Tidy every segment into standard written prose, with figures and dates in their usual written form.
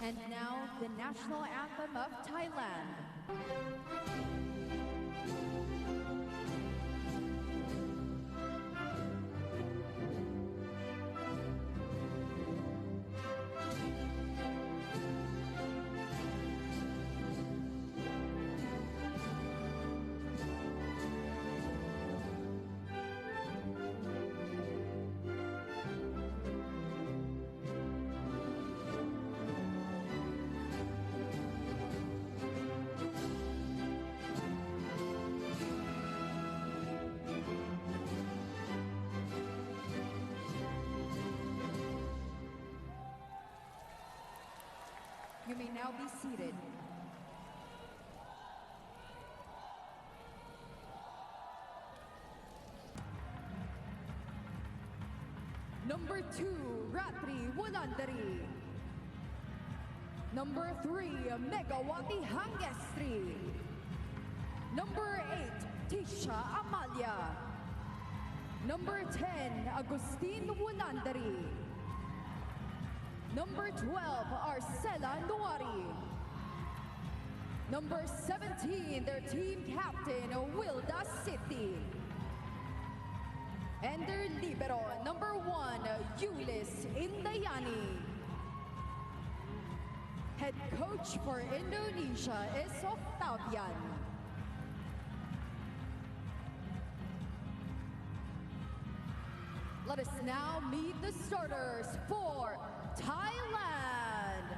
And now, the national anthem of Thailand. You may now be seated. Number 2, Ratri Wulandari. Number 3, Megawati Hangestri. Number 8, Tisha Amalia. Number 10, Agustin Wulandari. Number 12, Arcela Nuari. Number 17, their team captain, Wilda City. And their libero, number 1, Yulis Indayani. Head coach for Indonesia is Octavian. Let us now meet the starters for Thailand.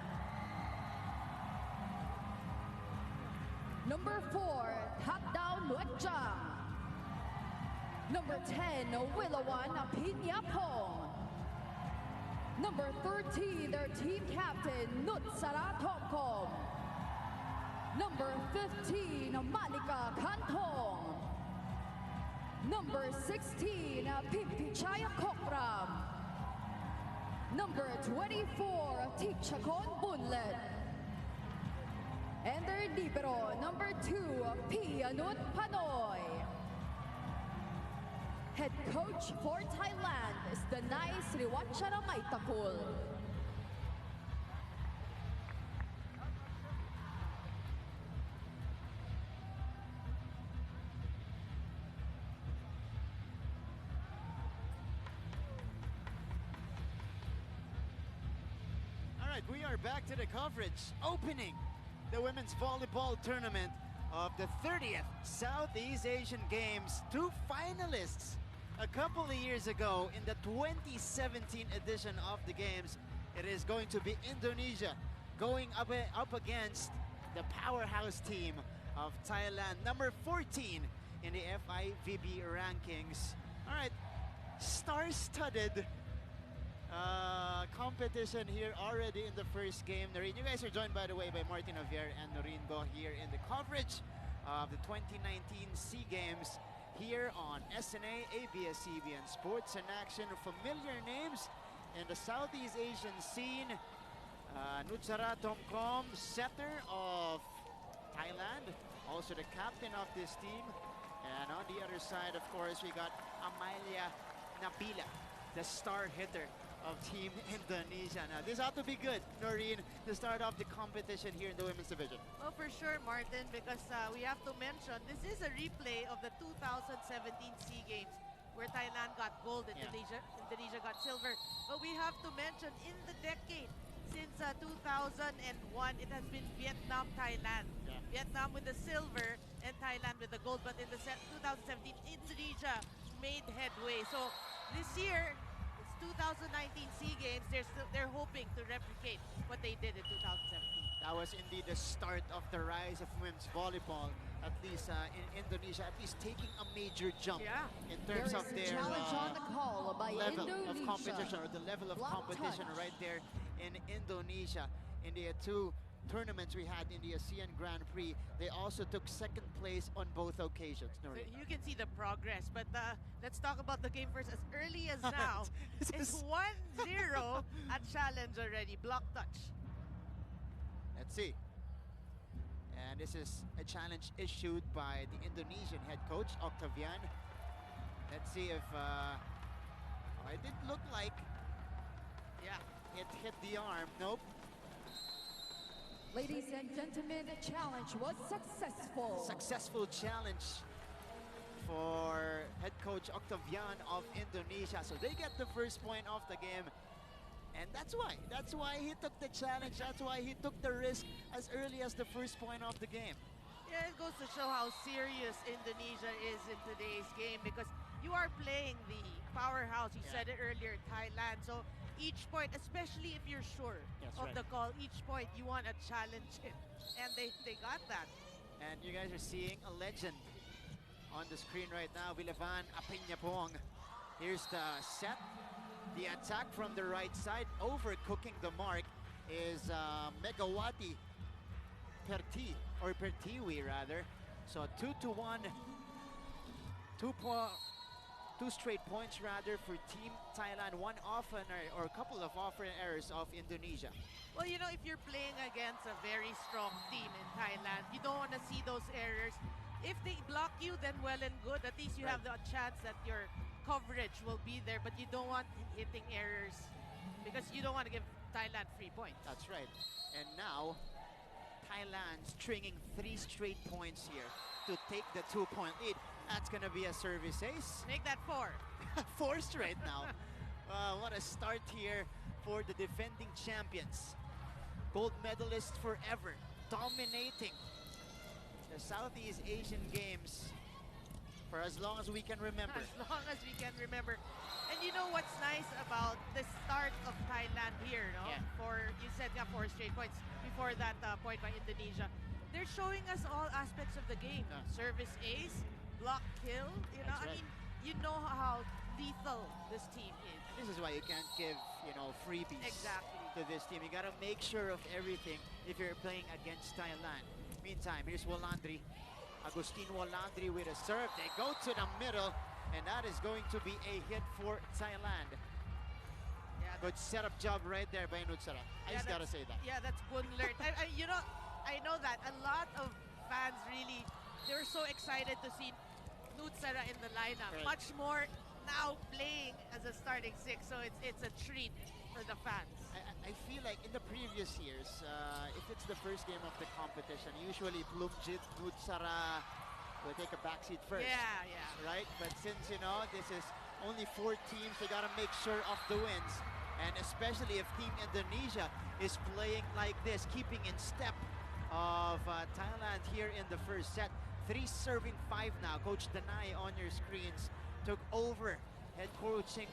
Number 4, Thatdao Nuetjang. Number 10, Willawan Pinyapong. Number 13, their team captain, Nutsara Tongkom. Number 15, Malika Kantong. Number 16, Pimpichaya Kokram. Number 24, Tichakon Bunlet. And their libero, number 2, Pianut Panoy. Head coach for Thailand is the nice Riwachara Maitakul. We are back to the coverage, opening the women's volleyball tournament of the 30th Southeast Asian Games. 2 finalists a couple of years ago in the 2017 edition of the Games. It is going to be Indonesia going up against the powerhouse team of Thailand, number 14 in the FIVB rankings. All right, star-studded competition here already in the first game. Noreen, you guys are joined, by the way, by Martin Javier and Noreen Go here in the coverage of the 2019 SEA Games here on SNA, ABS-CBN Sports in Action. Familiar names in the Southeast Asian scene. Nutsara Tongkom, setter of Thailand, also the captain of this team. And on the other side, of course, we got Amalia Nabila, the star hitter of Team Indonesia. Now, this ought to be good, Noreen, to start off the competition here in the women's division. Oh, for sure, Martin, because we have to mention, this is a replay of the 2017 SEA Games, where Thailand got gold, Indonesia got silver. But we have to mention, in the decade, since 2001, it has been Vietnam, Thailand. Yeah. Vietnam with the silver and Thailand with the gold. But in the 2017, Indonesia made headway. So this year, 2019 SEA Games, they're hoping to replicate what they did in 2017. That was indeed the start of the rise of women's volleyball, at least in Indonesia, at least taking a major jump in terms of their level of competition, or the level of competition right there in Indonesia. In the 2 tournaments we had in the ASEAN Grand Prix, they also took 2nd place on both occasions. So you can see the progress, but let's talk about the game first. As early as now, it's 1-0 at challenge already, block touch. Let's see. And this is a challenge issued by the Indonesian head coach, Octavian. Let's see if it did look like it hit the arm. Nope. Ladies and gentlemen, the challenge was successful. Successful challenge for head coach Octavian of Indonesia. So they get the first point of the game. And that's why he took the challenge. That's why he took the risk as early as the first point of the game. Yeah, it goes to show how serious Indonesia is in today's game because you are playing the powerhouse. You said it earlier, Thailand. So each point, especially if you're sure of the call, each point you want to challenge it. And they got that. And you guys are seeing a legend on the screen right now, Villavan Apiñapong. Here's the set. The attack from the right side, overcooking the mark, is Megawati Pertiwi rather. So 2-1, two straight points rather for Team Thailand. One often or a couple of often errors of Indonesia. Well, you know, if you're playing against a very strong team in Thailand, you don't want to see those errors. If they block you, then well and good. At least you have the chance that your coverage will be there, but you don't want hitting errors because you don't want to give Thailand 3 points. That's right. And now, Thailand stringing 3 straight points here to take the 2-point lead. That's going to be a service ace. Make that 4. 4 straight now. What a start here for the defending champions. Gold medalists forever, dominating the Southeast Asian Games for as long as we can remember. As long as we can remember. And you know what's nice about the start of Thailand here, no? Yeah. You said 4 straight points before that point by Indonesia. They're showing us all aspects of the game. Service ace, block kill, you know? I mean, you know how lethal this team is. This is why you can't give, freebies to this team. You gotta make sure of everything if you're playing against Thailand. Meantime, here's Wolandri. Agustin Wolandri with a serve. They go to the middle, and that is going to be a hit for Thailand. Yeah, good setup job right there by Nutsara. I just gotta say that. Yeah, that's good learned. I know that a lot of fans really, they were so excited to see Nutsara in the lineup. Right. Much more now playing as a starting 6, so it's a treat for the fans. I feel like in the previous years, if it's the first game of the competition, usually Plumjit, Nutsara will take a backseat first. Yeah. Right? But since, this is only 4 teams, they gotta make sure of the wins. And especially if Team Indonesia is playing like this, keeping in step of Thailand here in the first set. 3 serving 5 now. Coach Danai on your screens took over head coaching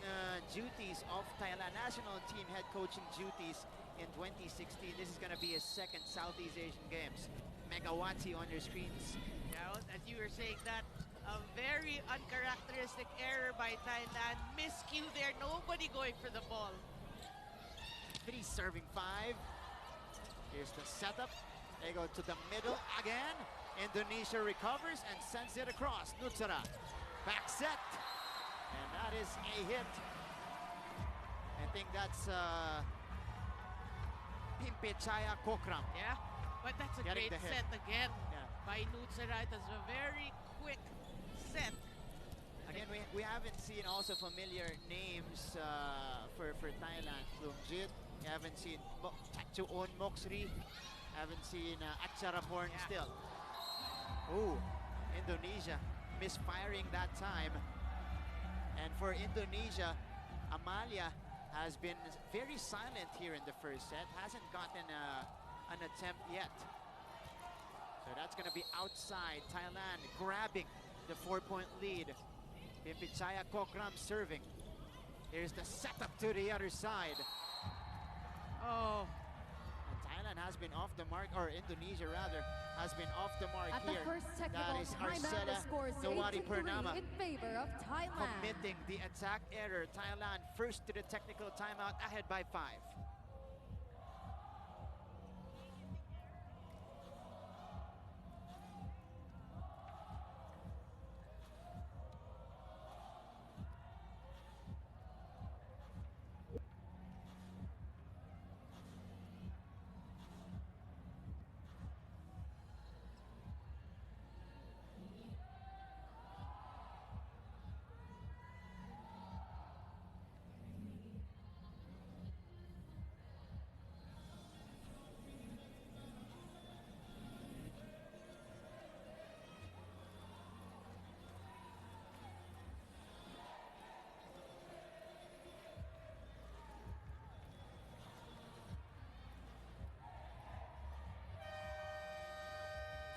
duties of Thailand national team head coaching duties in 2016. This is going to be his 2nd Southeast Asian Games. Megawati on your screens. Yeah, as you were saying that, a very uncharacteristic error by Thailand. Miscue there, nobody going for the ball. 3 serving 5. Here's the setup. They go to the middle again. Indonesia recovers and sends it across. Nutsara, back set. And that is a hit. I think that's Pimpechaya Kokram. Yeah, but that's a Getting great the hit. set again by Yeah. Nutsara. It was a very quick set. Again, we haven't seen also familiar names for Thailand. Plumjit, we haven't seen Chuon Moksri, haven't seen Acharaporn still. Ooh, Indonesia misfiring that time. And for Indonesia, Amalia has been very silent here in the first set. Hasn't gotten an attempt yet. So that's going to be outside. Thailand grabbing the 4-point lead. Pimpichaya Kokram serving. Here's the setup to the other side. Oh. And Thailand has been off the mark, or Indonesia rather, has been off the mark At here. the first technical That is timeout, the Arcela score is Dawari 8-3 Purnama in favor of Thailand. committing the attack error. Thailand first to the technical timeout, ahead by 5.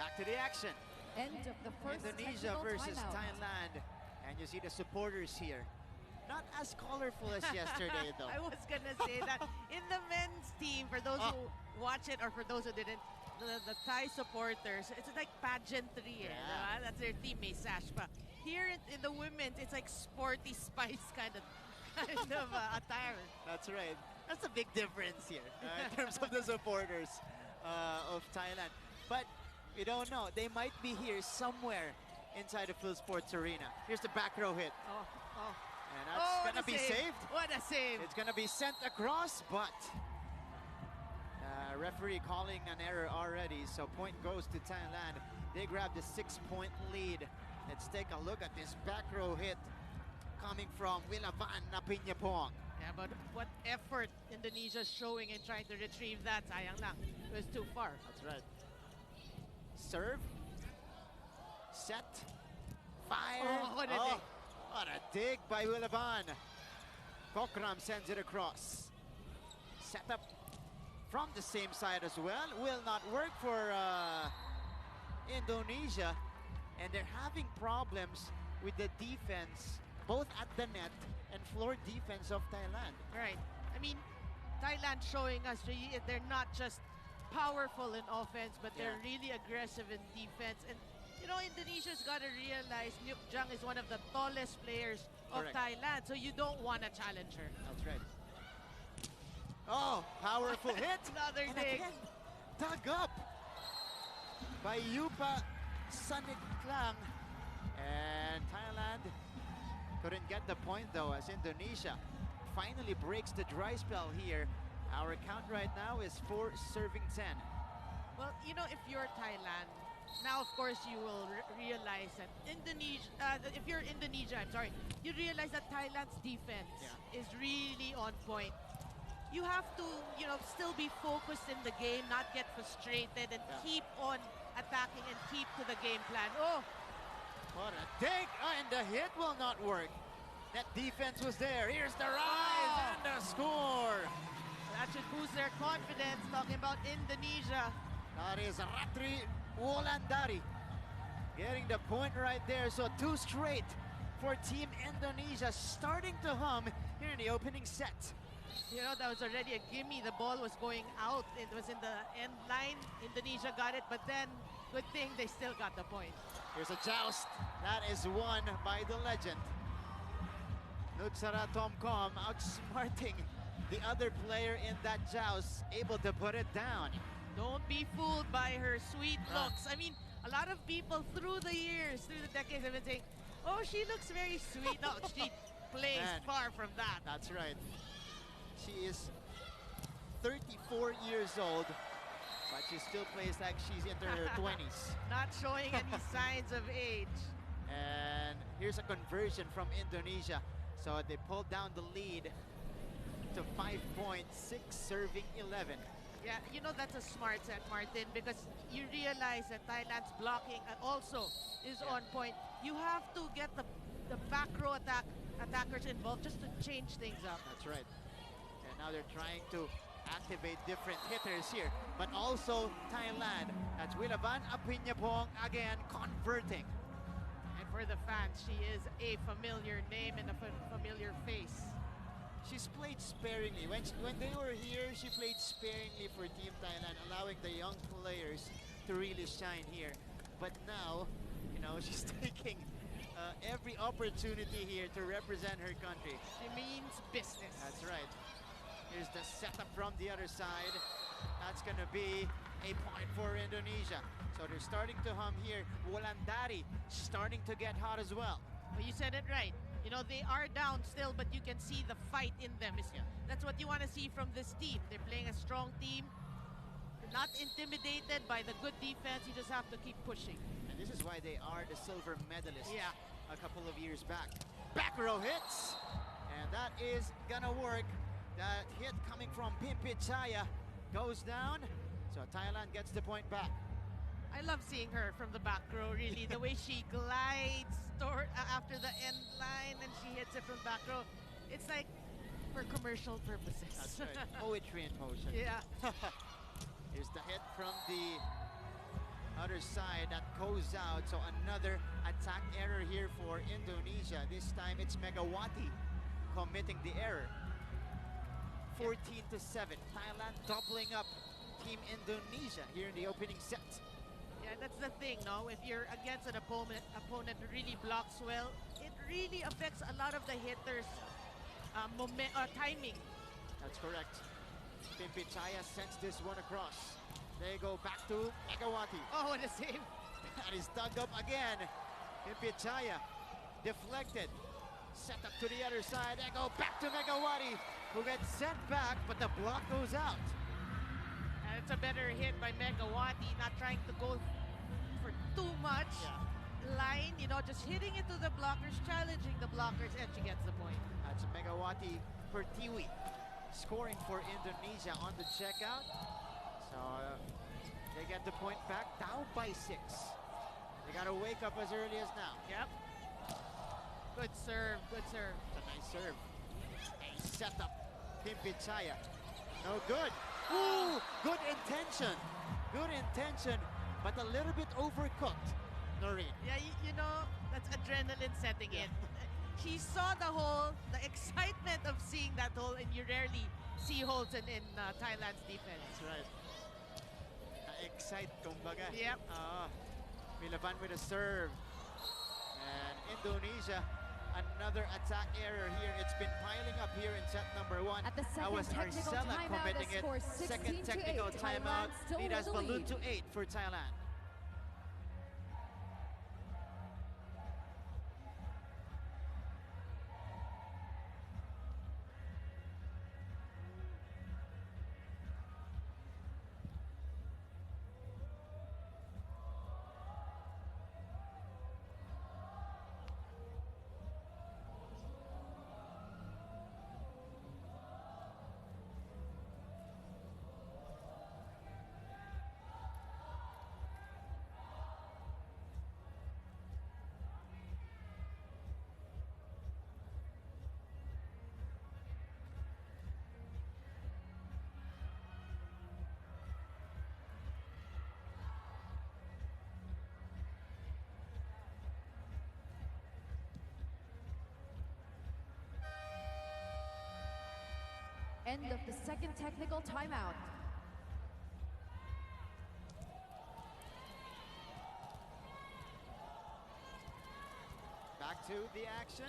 back to the action. End of the first Indonesia technical versus timeout. Thailand. And you see the supporters here. Not as colorful as yesterday, though. I was gonna say that in the men's team, for those who watch it or for those who didn't, the Thai supporters, it's like pageantry. Yeah. Diba? That's their team, may sash pa. Here in the women's, it's like sporty spice kind of attire. That's right. That's a big difference here in terms of the supporters of Thailand. But we don't know. They might be here somewhere inside the Phil Sports Arena. Here's the back row hit. And that's going to be saved. What a save. It's going to be sent across, but referee calling an error already. So point goes to Thailand. They grab the 6-point lead. Let's take a look at this back row hit coming from Wilavan Napinyapong. Yeah, but what effort Indonesia's showing in trying to retrieve that, sayang lang. It was too far. That's right. Serve. Set. Fire. Oh, what a dig. What a dig by Wilavan. Kokram sends it across. Set up from the same side as well. Will not work for Indonesia. And they're having problems with the defense, both at the net and floor defense of Thailand. Right. I mean, Thailand showing us they're not just powerful in offense, but they're really aggressive in defense. And you know, Indonesia's got to realize Nyuk Jung is one of the tallest players of Thailand, so you don't want to challenge her. That's right. Oh, powerful hit. Another and dig. again, dug up by Yupa Saniklang. And Thailand couldn't get the point though, as Indonesia finally breaks the dry spell here. Our count right now is 4 serving 10. Well, you know, if you're Thailand, now of course you will realize that if you're Indonesia, you realize that Thailand's defense is really on point. You have to, you know, still be focused in the game, not get frustrated, and keep on attacking and keep to the game plan. Oh, what a dig! And the hit will not work. That defense was there. Here's the rise and the score. That should boost their confidence. Talking about Indonesia. That is Ratri Wolandari getting the point right there. So 2 straight for Team Indonesia, starting to hum here in the opening set. You know, that was already a gimme. The ball was going out. It was in the end line. Indonesia got it, but then good thing they still got the point. Here's a joust. That is won by the legend. Nutsara Tomkom outsmarting the other player in that joust, able to put it down. Don't be fooled by her sweet looks. I mean, a lot of people through the years, through the decades have been saying, oh, she looks very sweet. No, she plays far from that. That's right. She is 34 years old, but she still plays like she's in her 20s. Not showing any signs of age. And here's a conversion from Indonesia. So they pulled down the lead to 5 points, 6 serving 11. Yeah, you know, that's a smart set, Martin, because you realize that Thailand's blocking also is on point. You have to get the back row attackers involved just to change things up. That's right. And now they're trying to activate different hitters here, but also Thailand. That's Wilavan Apinyapong again converting. And for the fans, she is a familiar name and a familiar face. She's played sparingly. When they were here, she played sparingly for Team Thailand, allowing the young players to really shine here. But now, you know, she's taking every opportunity here to represent her country. She means business. That's right. Here's the setup from the other side. That's going to be a point for Indonesia. So they're starting to hum here. Wolandari starting to get hot as well. Well, you said it right. You know, they are down still, but you can see the fight in them. That's what you want to see from this team. They're playing a strong team. They're not intimidated by the good defense. You just have to keep pushing. And this is why they are the silver medalists a couple of years back. Back row hits. And that is going to work. That hit coming from Pimpichaya goes down. So Thailand gets the point back. I love seeing her from the back row, really. The way she glides after the end line and she hits it from back row. It's like for commercial purposes. That's right. Poetry in motion. Yeah. Here's the hit from the Other side that goes out. So another attack error here for Indonesia. This time it's Megawati committing the error. 14-7. Thailand doubling up Team Indonesia here in the opening set. Yeah, that's the thing, no? If you're against an opponent who really blocks well, it really affects a lot of the hitters' timing. That's correct. Pimpichaya sends this one across. They go back to Megawati. Oh, what a save. And he's dug up again. Pimpichaya deflected. Set up to the other side. They go back to Megawati, who gets sent back, but the block goes out. And it's a better hit by Megawati, not trying to go for too much line, you know, just hitting it to the blockers, challenging the blockers, and she gets the point. That's Megawati Pertiwi scoring for Indonesia on the checkout. So they get the point back, down by 6. They got to wake up as early as now. Yep. Good serve, good serve. It's a nice serve. A setup. Pimpichaya. No good. Ooh, good intention. Good intention, but a little bit overcooked, Noreen. Yeah, you know, that's adrenaline setting in. She saw the hole, the excitement of seeing that hole, and you rarely see holes in Thailand's defense. That's right. Excite, kumbaga. Yep. Milaban with a serve. And Indonesia, another attack error here. It's been piling up here in set number 1. At the That was second technical Arcela timeout, committing the it. score Second 16-8. technical timeout. Thailand still Lead has with the ballooned lead. to 8 for Thailand. End of the second technical timeout. Back to the action.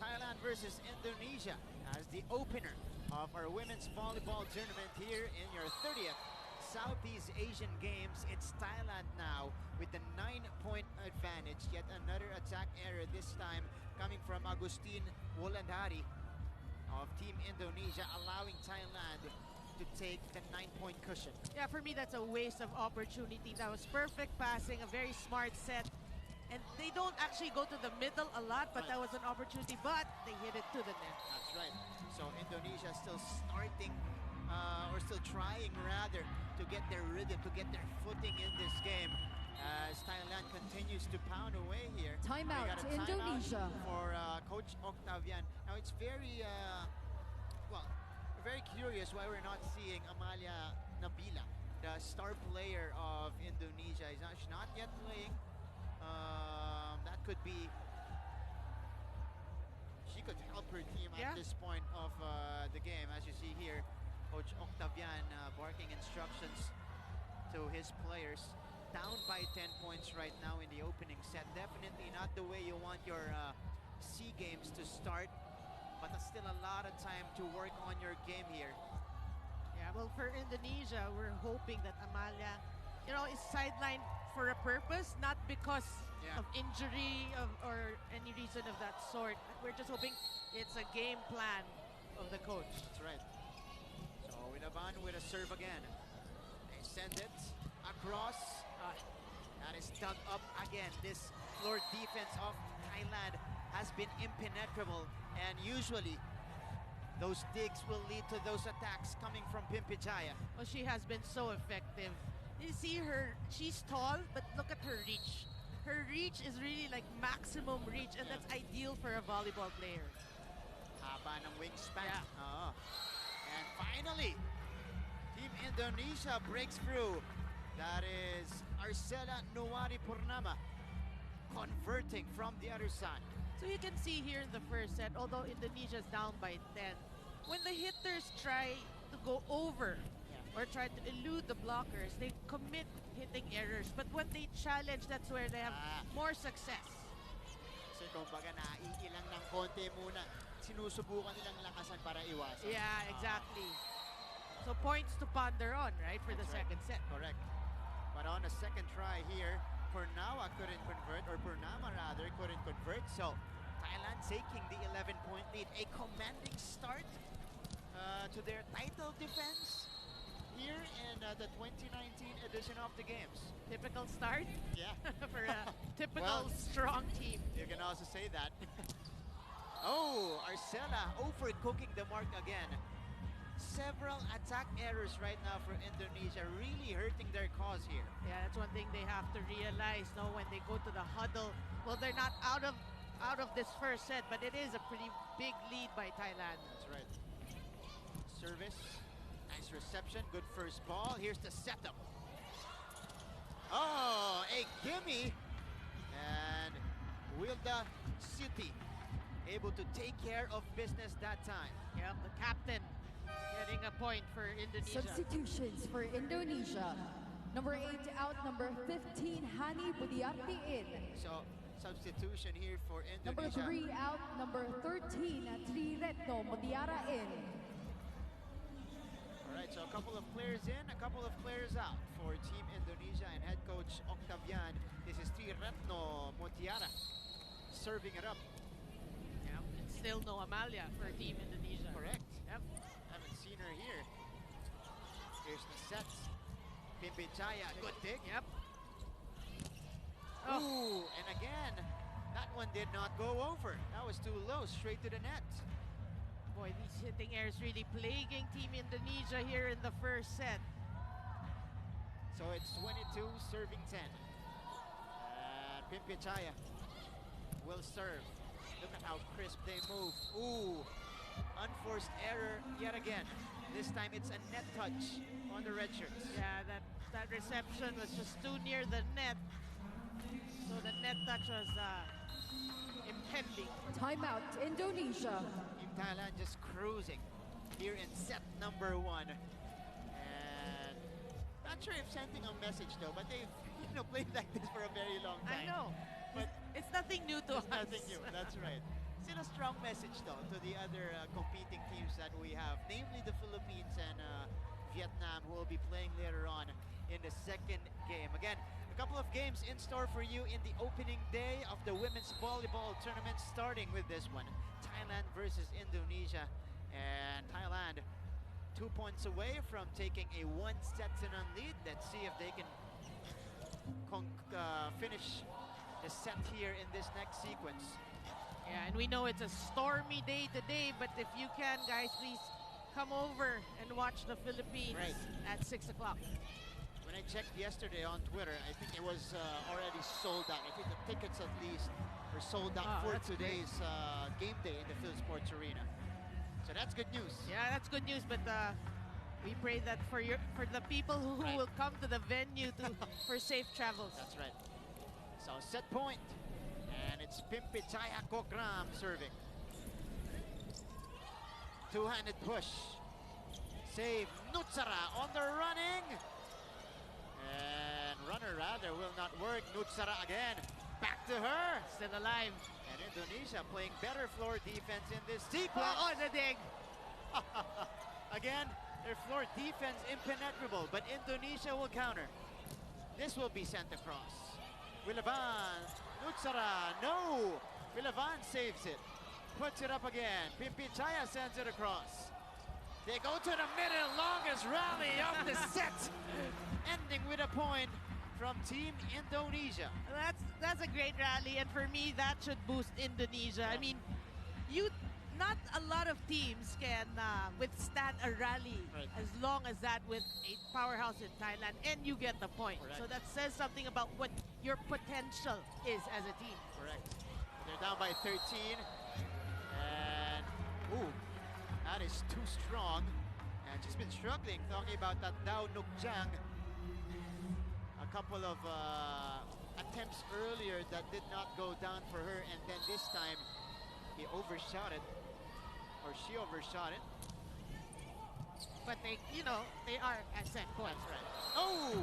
Thailand versus Indonesia as the opener of our women's volleyball tournament here in your 30th Southeast Asian Games. It's Thailand now with the 9-point advantage. Yet another attack error, this time coming from Agustin Wolandari of Team Indonesia, allowing Thailand to take the 9-point cushion. Yeah, for me, that's a waste of opportunity. That was perfect passing, a very smart set. And they don't actually go to the middle a lot, but that was an opportunity, but they hit it to the net. That's right. So Indonesia still starting, or still trying rather, to get their rhythm, to get their footing in this game. As Thailand continues to pound away here. Timeout We got a to Indonesia. For Coach Octavian. Now it's very, well, we're very curious why we're not seeing Amalia Nabila, the star player of Indonesia. She's not yet playing. That could be, she could help her team at this point of the game. As you see here, Coach Octavian barking instructions to his players. Down by 10 points right now in the opening set. Definitely not the way you want your SEA Games to start, but there's still a lot of time to work on your game here. Yeah, well, for Indonesia, we're hoping that Amalia, you know, is sidelined for a purpose, not because of injury or any reason of that sort. We're just hoping it's a game plan of the coach. That's right. So Winaban with a serve again. They send it across. That is dug up again. This floor defense of Thailand has been impenetrable, and usually those digs will lead to those attacks coming from Pimpichaya. Well, she has been so effective. You see her, she's tall, but look at her reach. Her reach is really like maximum reach, and that's ideal for a volleyball player. Haba ng wingspan. And finally, Team Indonesia breaks through. That is Arcela Nuwari Purnama converting from the other side. So you can see here in the first set, although Indonesia's down by 10, when the hitters try to go over or try to elude the blockers, they commit hitting errors. But when they challenge, that's where they have more success. Kasi kumbaga naiilang ng konti muna, sinusubukan nilang lakasan para iwasan. Yeah, exactly. So points to ponder on, right, for the second set. Correct. But on a second try here, Purnama couldn't convert, or Purnama rather couldn't convert. So Thailand taking the 11-point lead. A commanding start to their title defense here in the 2019 edition of the games. Typical start? Yeah. For a typical strong team. You can also say that. Oh, Arcela overcooking the mark again. Several attack errors right now for Indonesia, really hurting their cause here. Yeah, that's one thing they have to realize, when they go to the huddle. Well, they're not out of this first set, but it is a pretty big lead by Thailand. That's right. Service, nice reception, good first ball. Here's the setup. Oh, a gimme, and Wilda City able to take care of business that time. Yep, the captain getting a point for Indonesia. Substitutions for Indonesia. Number 8 out, number 15, Hani Budiarti in. So, substitution here for Number Indonesia. 3 out, number 13, Triretno Modiara in. All right, so a couple of players in, a couple of players out for Team Indonesia and head coach Octavian. This is Triretno Modiara serving it up. Yeah, and still no Amalia for Team Indonesia. Correct. Yep. Haven't seen her here. Here's the set. Pimpinchaya, good dig. Yep. Ooh, and again, that one did not go over. That was too low, straight to the net. Boy, these hitting errors really plaguing Team Indonesia here in the first set. So it's 22, serving 10. And Pimpinchaya will serve. Look at how crisp they move. Ooh, unforced error yet again. This time it's a net touch on the red shirts. Yeah, that reception was just too near the net. So the net touch was impending. Timeout, Indonesia. Team Thailand just cruising here in set number 1. And not sure if sending a message though, but they've played like this for a very long time. I know. But it's nothing new to us. nothing new, that's right. Still a strong message though to the other competing teams that we have, namely the Philippines and Vietnam, who will be playing later on in the second game. Again, a couple of games in store for you in the opening day of the women's volleyball tournament, starting with this one, Thailand versus Indonesia. And Thailand 2 points away from taking a 1-0 lead. Let's see if they can finish the set here in this next sequence. Yeah, and we know it's a stormy day today, but if you can, guys, please come over and watch the Philippines at 6 o'clock. When I checked yesterday on Twitter, I think it was already sold out. I think the tickets at least were sold out for today's game day in the Phil Sports Arena. So that's good news. Yeah, that's good news, but we pray that for the people who will come to the venue for safe travels. That's right. So set point. And it's Pimpinchaya Kokram serving. Two-handed push. Save. Nutsara on the running. And runner rather will not work. Nutsara again. Back to her. Still alive. And Indonesia playing better floor defense in this sequence. Oh, the dig. Again, their floor defense impenetrable, but Indonesia will counter. This will be sent across. Wilavan. Nutsara, no! Wilavan saves it. Puts it up again. Pimpinchaya sends it across. They go to the middle, longest rally of the set. Ending with a point from Team Indonesia. That's a great rally, and for me, that should boost Indonesia. I mean, not a lot of teams can withstand a rally as long as that with a powerhouse in Thailand, and you get the point. Correct. So that says something about what your potential is as a team. Correct. They're down by 13. And, ooh, that is too strong. And she's been struggling, talking about that Dao Nukjang. A couple of attempts earlier that did not go down for her, and then this time he overshot it, or she overshot it. But they, they are at set points. That's right. Oh!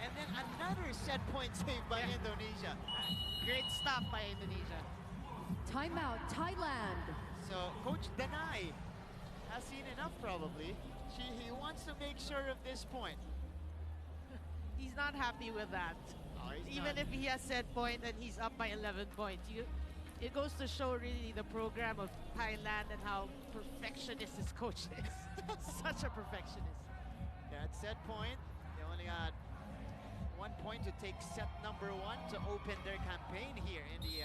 And then another set point save by Indonesia. Great stop by Indonesia. Timeout, Thailand. So Coach Danai has seen enough probably. He wants to make sure of this point. He's not happy with that. Oh, Even if he has set point and he's up by 11 points. It goes to show really the program of Thailand and how perfectionist his coach is. Such a perfectionist. At set point, they only got 1 point to take set number 1 to open their campaign here in the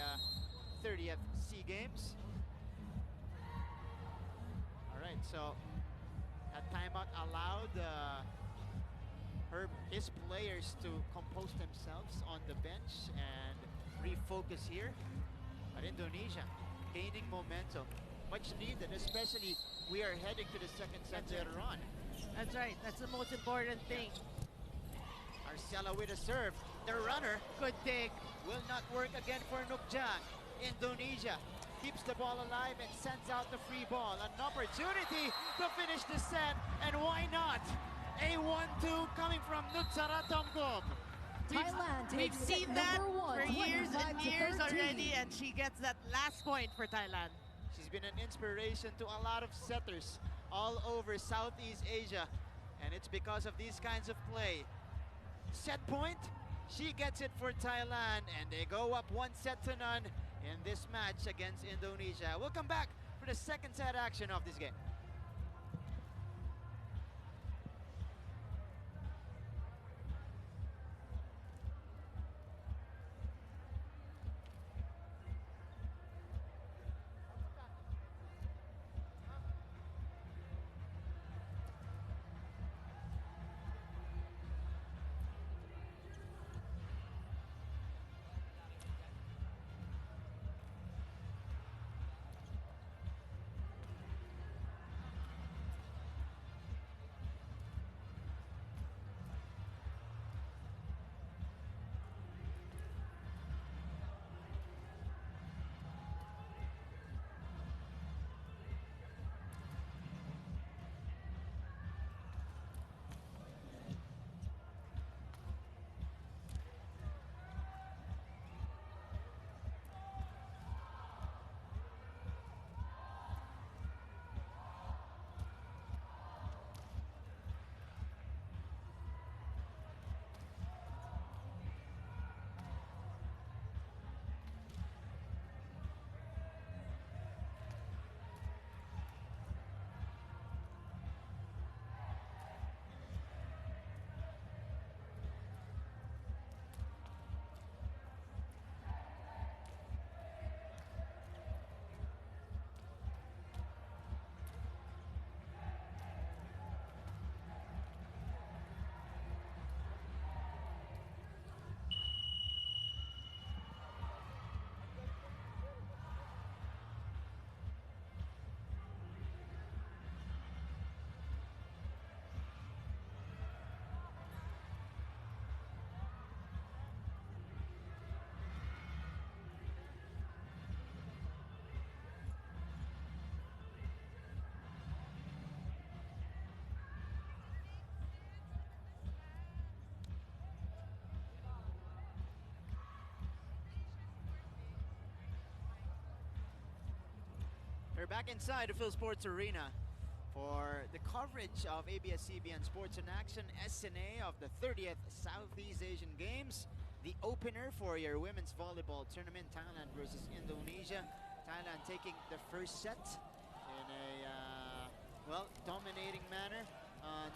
30th SEA Games. All right, so a timeout allowed his players to compose themselves on the bench and refocus here. But Indonesia gaining momentum, much needed, especially we are heading to the second set later on. That's right. That's the most important thing. Arcela with a serve. The runner, Good dig. will not work again for Nukjan. Indonesia keeps the ball alive and sends out the free ball. An opportunity to finish the set, and why not? A 1-2 coming from Nutsara Tomkom. Thailand We've takes seen set that number 1, for years and 25 to years 13. already, and she gets that last point for Thailand. She's been an inspiration to a lot of setters all over Southeast Asia, and it's because of these kinds of play. Set point, she gets it for Thailand, and they go up 1-0 in this match against Indonesia. We'll come back for the second set action of this game. We're back inside the Phil Sports Arena for the coverage of ABS-CBN Sports in Action SNA of the 30th Southeast Asian Games. The opener for your women's volleyball tournament, Thailand versus Indonesia. Thailand taking the first set in a, dominating manner.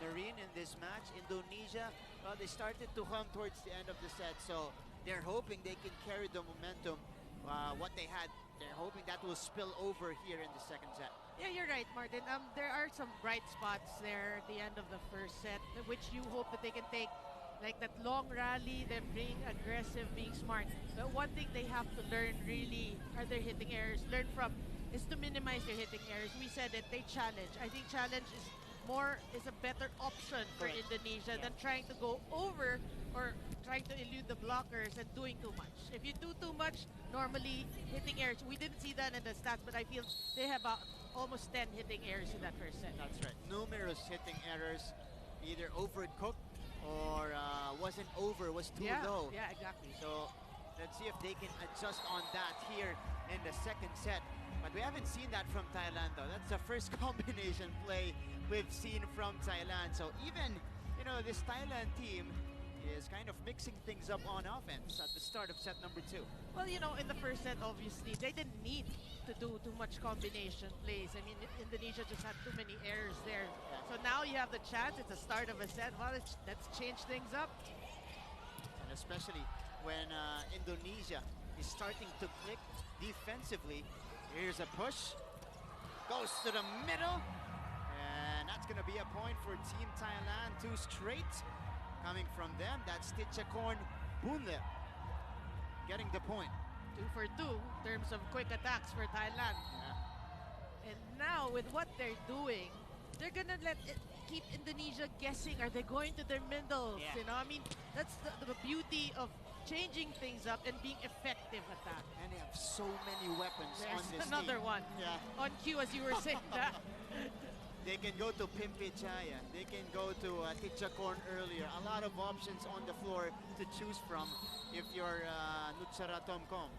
Noreen in this match. Indonesia, well, they started to hum towards the end of the set, so they're hoping they can carry the momentum, what they had. They're hoping that will spill over here in the second set. Yeah, you're right, Martin. There are some bright spots there at the end of the first set, which you hope that they can take, like that long rally, them being aggressive, being smart. But one thing they have to learn really are their hitting errors. Learn from is to minimize their hitting errors. We said it, they challenge. I think challenge is a better option for Indonesia than trying to go over or trying to elude the blockers and doing too much. If you do too much, normally hitting errors, we didn't see that in the stats, but I feel they have about almost 10 hitting errors in that first set. That's right. Numerous hitting errors, either overcooked or wasn't over, was too low. Yeah, exactly. So let's see if they can adjust on that here in the second set. But we haven't seen that from Thailand though. That's the first combination play we've seen from Thailand. So even, you know, this Thailand team is kind of mixing things up on offense at the start of set number 2. Well, you know, in the first set, obviously, they didn't need to do too much combination plays. I mean, Indonesia just had too many errors there. Yeah. So now you have the chance. It's the start of a set. Well, let's change things up. And especially when Indonesia is starting to click defensively. Here's a push. Goes to the middle. And that's going to be a point for Team Thailand. 2 straight coming from them. That's Tichakorn Bunle getting the point. 2 for 2 in terms of quick attacks for Thailand. Yeah. And now with what they're doing, they're gonna keep Indonesia guessing. Are they going to their middles? Yeah. You know, I mean, that's the beauty of changing things up and being effective at that. And they have so many weapons on There's this another team. one. Yeah. On cue, as you were saying that. They can go to Pimpi Chaya. They can go to Tichakorn earlier. A lot of options on the floor to choose from if you're Nutsara Tomkom.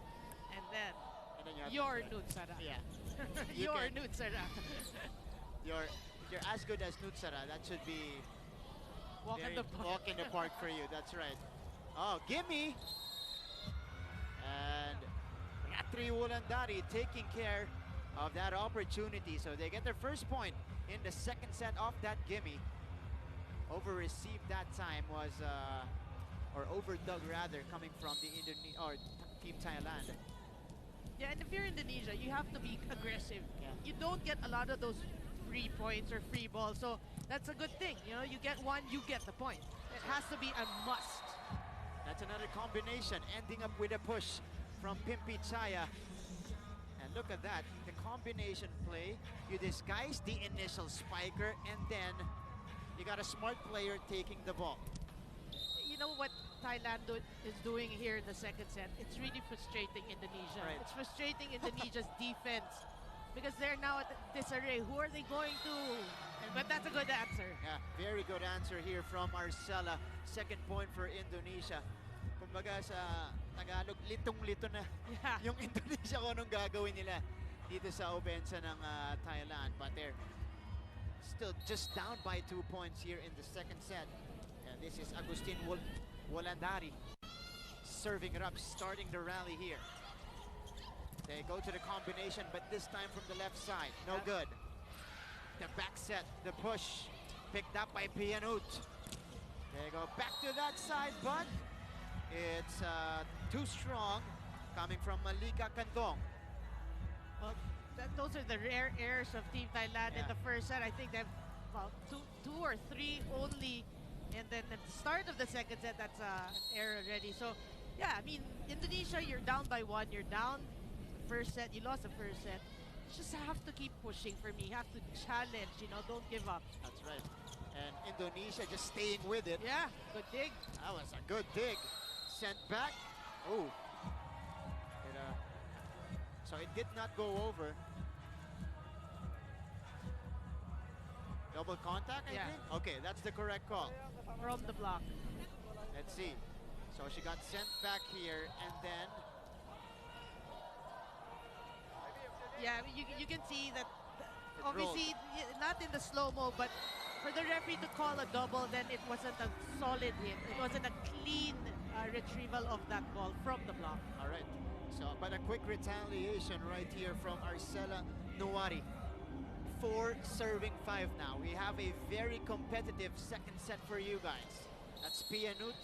And then You have your Nutsara. Nutsara. Yeah. Your can- Nutsara. You're as good as Nutsara. That should be Walk in the park. walk in the park for you. That's right. Oh, gimme! And Yatri Wulandari taking care of that opportunity. So they get their first point in the second set off that gimme. Over-received that time was, or overdug rather, coming from the Team Thailand. Yeah, and if you're Indonesia, you have to be aggressive. Yeah. You don't get a lot of those free points or free balls, so that's a good thing. You know, you get one, you get the point. It has to be a must. That's another combination, ending up with a push from Pimpi Chaya. And look at that, the combination play. You disguise the initial spiker, and then you got a smart player taking the ball. You know what Thailand is doing here in the second set? It's really frustrating Indonesia. Right. It's frustrating Indonesia's defense because they're now at disarray. Who are they going to? But that's a good answer. Yeah, very good answer here from Arcela. Second point for Indonesia. Kumbaga sa Tagalog, litong-lito na Yeah. yung Indonesia kung anong gagawin nila dito sa opensa ng Thailand. But they're still just down by 2 points here in the second set. And this is Agustin Wulandari serving it up, starting the rally here. They go to the combination, but this time from the left side. No good. The back set, the push, picked up by Pianut. They go back to that side, but it's too strong coming from Malika Kandong. Well, those are the rare errors of Team Thailand in Yeah. the first set. I think they have about two or three only. And then at the start of the second set, that's an error already. So, yeah, I mean, Indonesia, you're down by 1. You're down the first set. You lost the first set. You just have to keep pushing for me. You have to challenge, you know, don't give up. That's right. And Indonesia just staying with it. Yeah, good dig. That was a good dig. Sent back. Oh. So it did not go over. Double contact, I Yeah. think? Okay, that's the correct call. From the block. Let's see. So she got sent back here, and then Yeah, I mean, you can see that It obviously not in the slow-mo, but for the referee to call a double, then it wasn't a solid hit. It wasn't a clean retrieval of that ball from the block. all right. So, but a quick retaliation right here from Arcela Nuwari. 4 serving 5 now. We have a very competitive second set for you guys. That's Pianut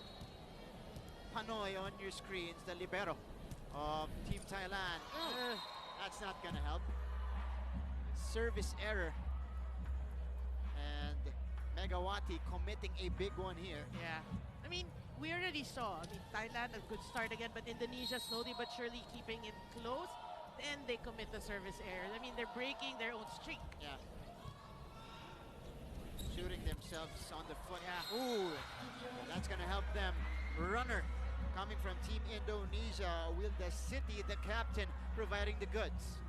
Panoy on your screens, the libero of Team Thailand. That's not gonna help. Service error. And Megawati committing a big one here. Yeah. I mean, we already saw, Thailand a good start again, but Indonesia slowly but surely keeping it close. Then they commit the service error. I mean, they're breaking their own streak. Yeah. Shooting themselves on the foot. Yeah. Ooh, that's gonna help them runner coming from Team Indonesia. Wilda City, the captain, providing the goods.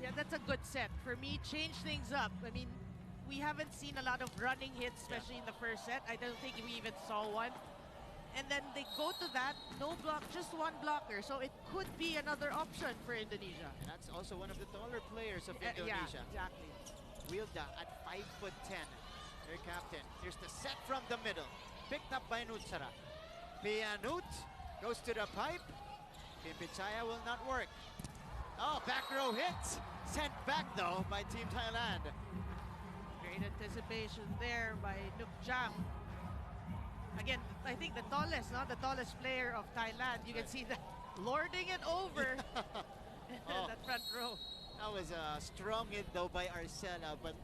Yeah, that's a good set. For me, change things up. I mean, we haven't seen a lot of running hits, especially in the first set. I don't think we even saw one. And then they go to that, no block, just one blocker. So it could be another option for Indonesia. And that's also one of the taller players of Indonesia. Yeah, exactly. Wilda at 5'10", their captain. Here's the set from the middle, picked up by Nutsara. Pianut goes to the pipe. Pimpichaya will not work. Oh, back row hits. Sent back though by Team Thailand. Great anticipation there by Nukjang. Again, I think the tallest player of Thailand. You can see that lording it over that front row. That was a strong hit though by Arcela, but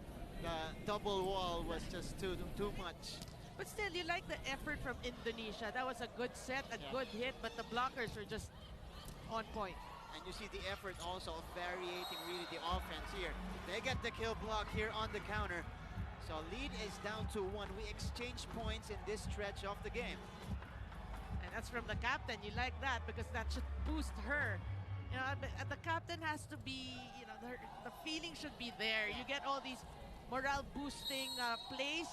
the double wall was just too much. But still, you like the effort from Indonesia. That was a good set, a good hit, but the blockers were just on point. And you see the effort also of variating really the offense here. They get the kill block here on the counter. So lead is down to 1. We exchange points in this stretch of the game. And that's from the captain. You like that because that should boost her. You know, the captain has to be, you know, the feeling should be there. You get all these morale boosting plays,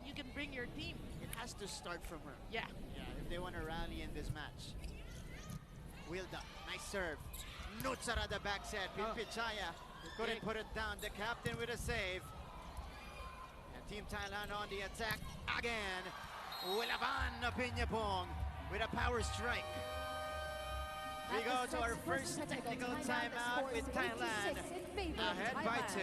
you can bring your team. It has to start from her. Yeah. Yeah, if they want to rally in this match. Wilda, nice serve. Nutsara the back set. Pimpichaya couldn't put it down. The captain with a save. And Team Thailand on the attack again. Wilaban Pinyapong with a power strike. We go to our first technical timeout with Thailand ahead by 2.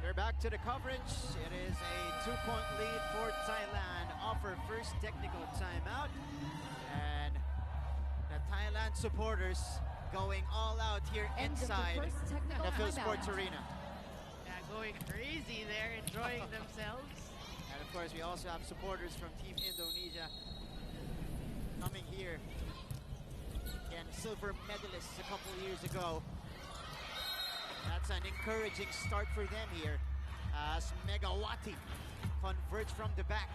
We're back to the coverage. It is a 2-point lead for Thailand off our first technical timeout. And the Thailand supporters going all out here inside the Phil Sports Arena. Yeah, going crazy there, enjoying themselves. And of course, we also have supporters from Team Indonesia coming here. Again, silver medalists a couple years ago. That's an encouraging start for them here as Megawati converts from the back.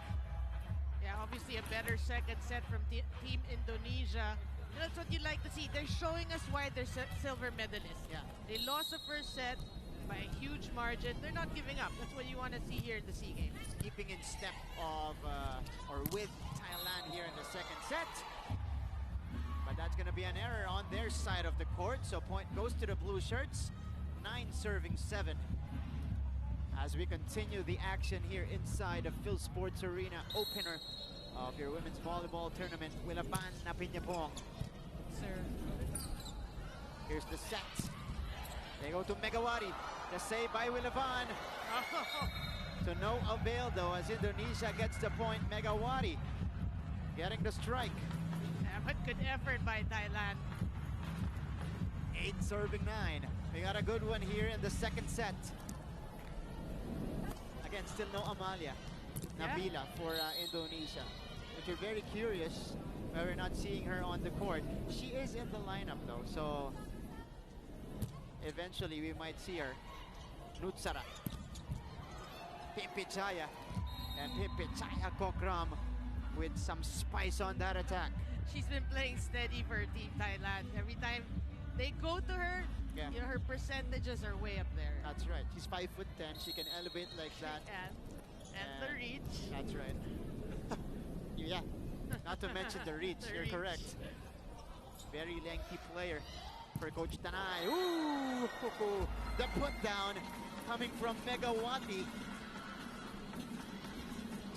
Yeah, obviously a better second set from Team Indonesia. That's what you like to see. They're showing us why they're silver medalists. Yeah. They lost the first set by a huge margin. They're not giving up. That's what you want to see here in the SEA Games. Keeping in step of or with Thailand here in the second set. But that's going to be an error on their side of the court. So point goes to the blue shirts. 9 serving 7 as we continue the action here inside the Phil Sports Arena opener of your women's volleyball tournament. Wilaban na Pinyapong. Sir. Here's the set. They go to Megawati. The save by Wilaban. To no avail though as Indonesia gets the point. Megawati getting the strike. Yeah, but good effort by Thailand. 8 serving 9. We got a good one here in the second set. Again, still no Amalia Nabila for Indonesia. Which we're very curious why we're not seeing her on the court. She is in the lineup though, so eventually we might see her. Nutsara. Pimpichaya. And Pimpichaya Kokram with some spice on that attack. She's been playing steady for Team Thailand. Every time they go to her, you know, her percentages are way up there. That's right. She's 5'10". She can elevate like that. And the reach. That's right. Yeah. Not to mention the reach. You're correct. Very lengthy player for Coach Tanay. Ooh! The put down coming from Megawati.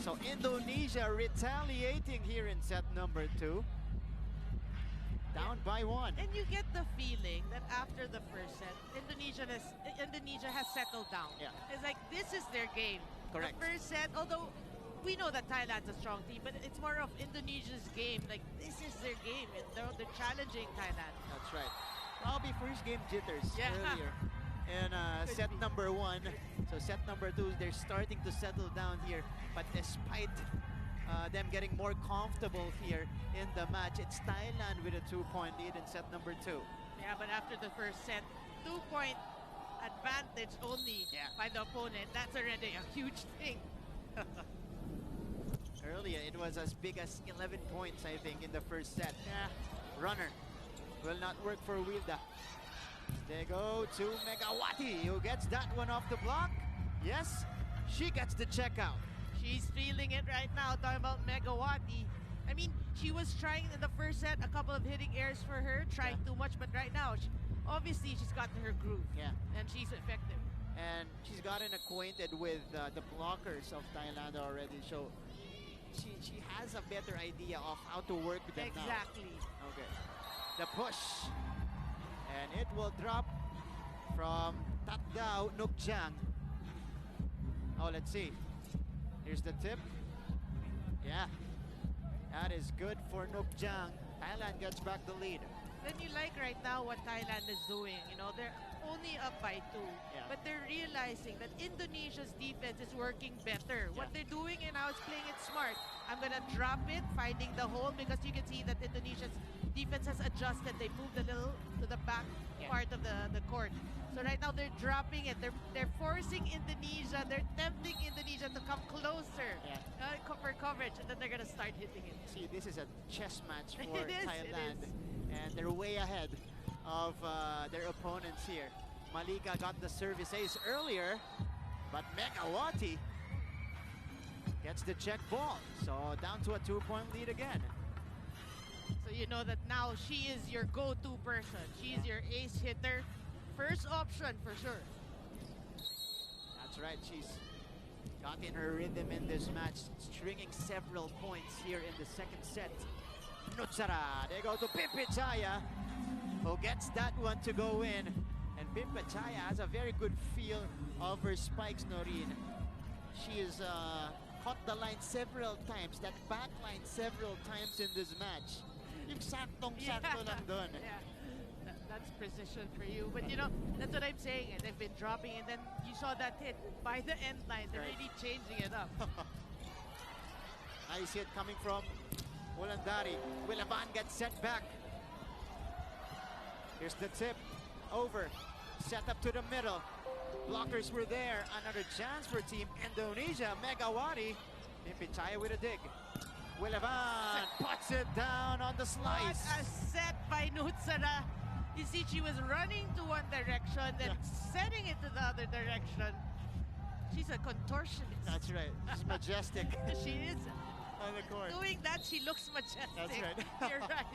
So Indonesia retaliating here in set number 2. Down by 1. And you get the feeling that after the first set, Indonesia has settled down. Yeah. It's like this is their game. Correct. The first set, although we know that Thailand's a strong team, but it's more of Indonesia's game. Like this is their game, and they're challenging Thailand. That's right. Probably first game jitters Yeah. earlier in set number 1. So set number 2, they're starting to settle down here. But despite them getting more comfortable here in the match, it's Thailand with a 2-point lead in set number 2. Yeah, but after the first set, 2-point advantage only by the opponent. That's already a huge thing. Earlier, it was as big as 11 points, I think, in the first set. Runner will not work for Wilda. They go to Megawati, who gets that one off the block. Yes, she gets the checkout. She's feeling it right now, talking about Megawati. I mean, she was trying in the first set, a couple of hitting airs for her, trying too much, but right now, obviously she's got her groove. Yeah. And she's effective. And she's gotten acquainted with the blockers of Thailand already, so she has a better idea of how to work with them now. Exactly. Okay. The push. And it will drop from Tatdao Nukjang. Oh, let's see. Here's the tip. Yeah. That is good for Nukjang. Thailand gets back the lead. Then you like right now what Thailand is doing. You know, they're only up by 2. Yeah. But they're realizing that Indonesia's defense is working better. What they're doing, and I was playing it smart. I'm going to drop it, finding the hole, because you can see that Indonesia's defense has adjusted. They moved a little to the back part of the court. So right now they're dropping it. They're forcing Indonesia. They're tempting Indonesia to come closer for coverage, and then they're going to start hitting it. See, this is a chess match for It is, Thailand. it is. And they're way ahead of their opponents here. Malika got the service ace earlier, but Megawati gets the check ball. So down to a 2-point lead again. So you know that now she is your go-to person. She is your ace hitter. First option for sure. That's right. She's got in her rhythm in this match, stringing several points here in the second set. Nutsara, they go to Pimpachaya, who gets that one to go in. And Pimpachaya has a very good feel of her spikes, Noreen. She has caught the line several times, that back line several times in this match. Yung saktong-sakto lang dun. Yeah. That's precision for you. But you know, that's what I'm saying. And they've been dropping, and then you saw that hit by the end line. They're really changing it up. Nice hit coming from Wulandari. Wilaban gets set back. Here's the tip. Over. Set up to the middle. Blockers were there. Another chance for Team Indonesia. Megawati. Pimpachaya with a dig. Wilaban puts it down on the slice. What a set by Nutsara. You see, she was running to one direction, then setting it to the other direction. She's a contortionist. That's right. She's majestic. She is. On the court. Doing that, she looks majestic. That's right. You're right.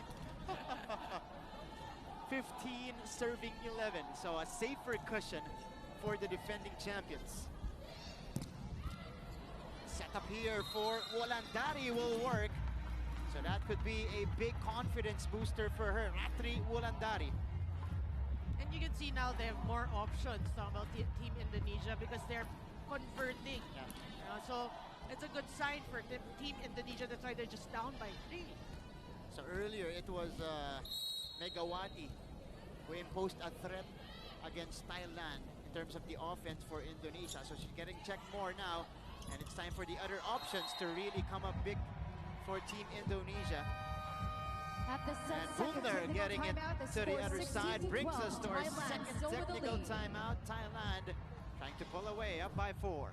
15 serving 11. So a safer cushion for the defending champions. Set up here for Wulandari will work. So that could be a big confidence booster for her. Ratri Wulandari. And you can see now they have more options talking about Team Indonesia because they're converting. So it's a good sign for Team Indonesia. That's why they're just down by 3. So earlier it was Megawati who imposed a threat against Thailand in terms of the offense for Indonesia. So she's getting checked more now. And it's time for the other options to really come up big for Team Indonesia. At the And second Bundar technical getting it timeout, the to the score other 16 side to brings 12. us to our Thailand second still with the technical lead. timeout. Thailand trying to pull away, up by 4.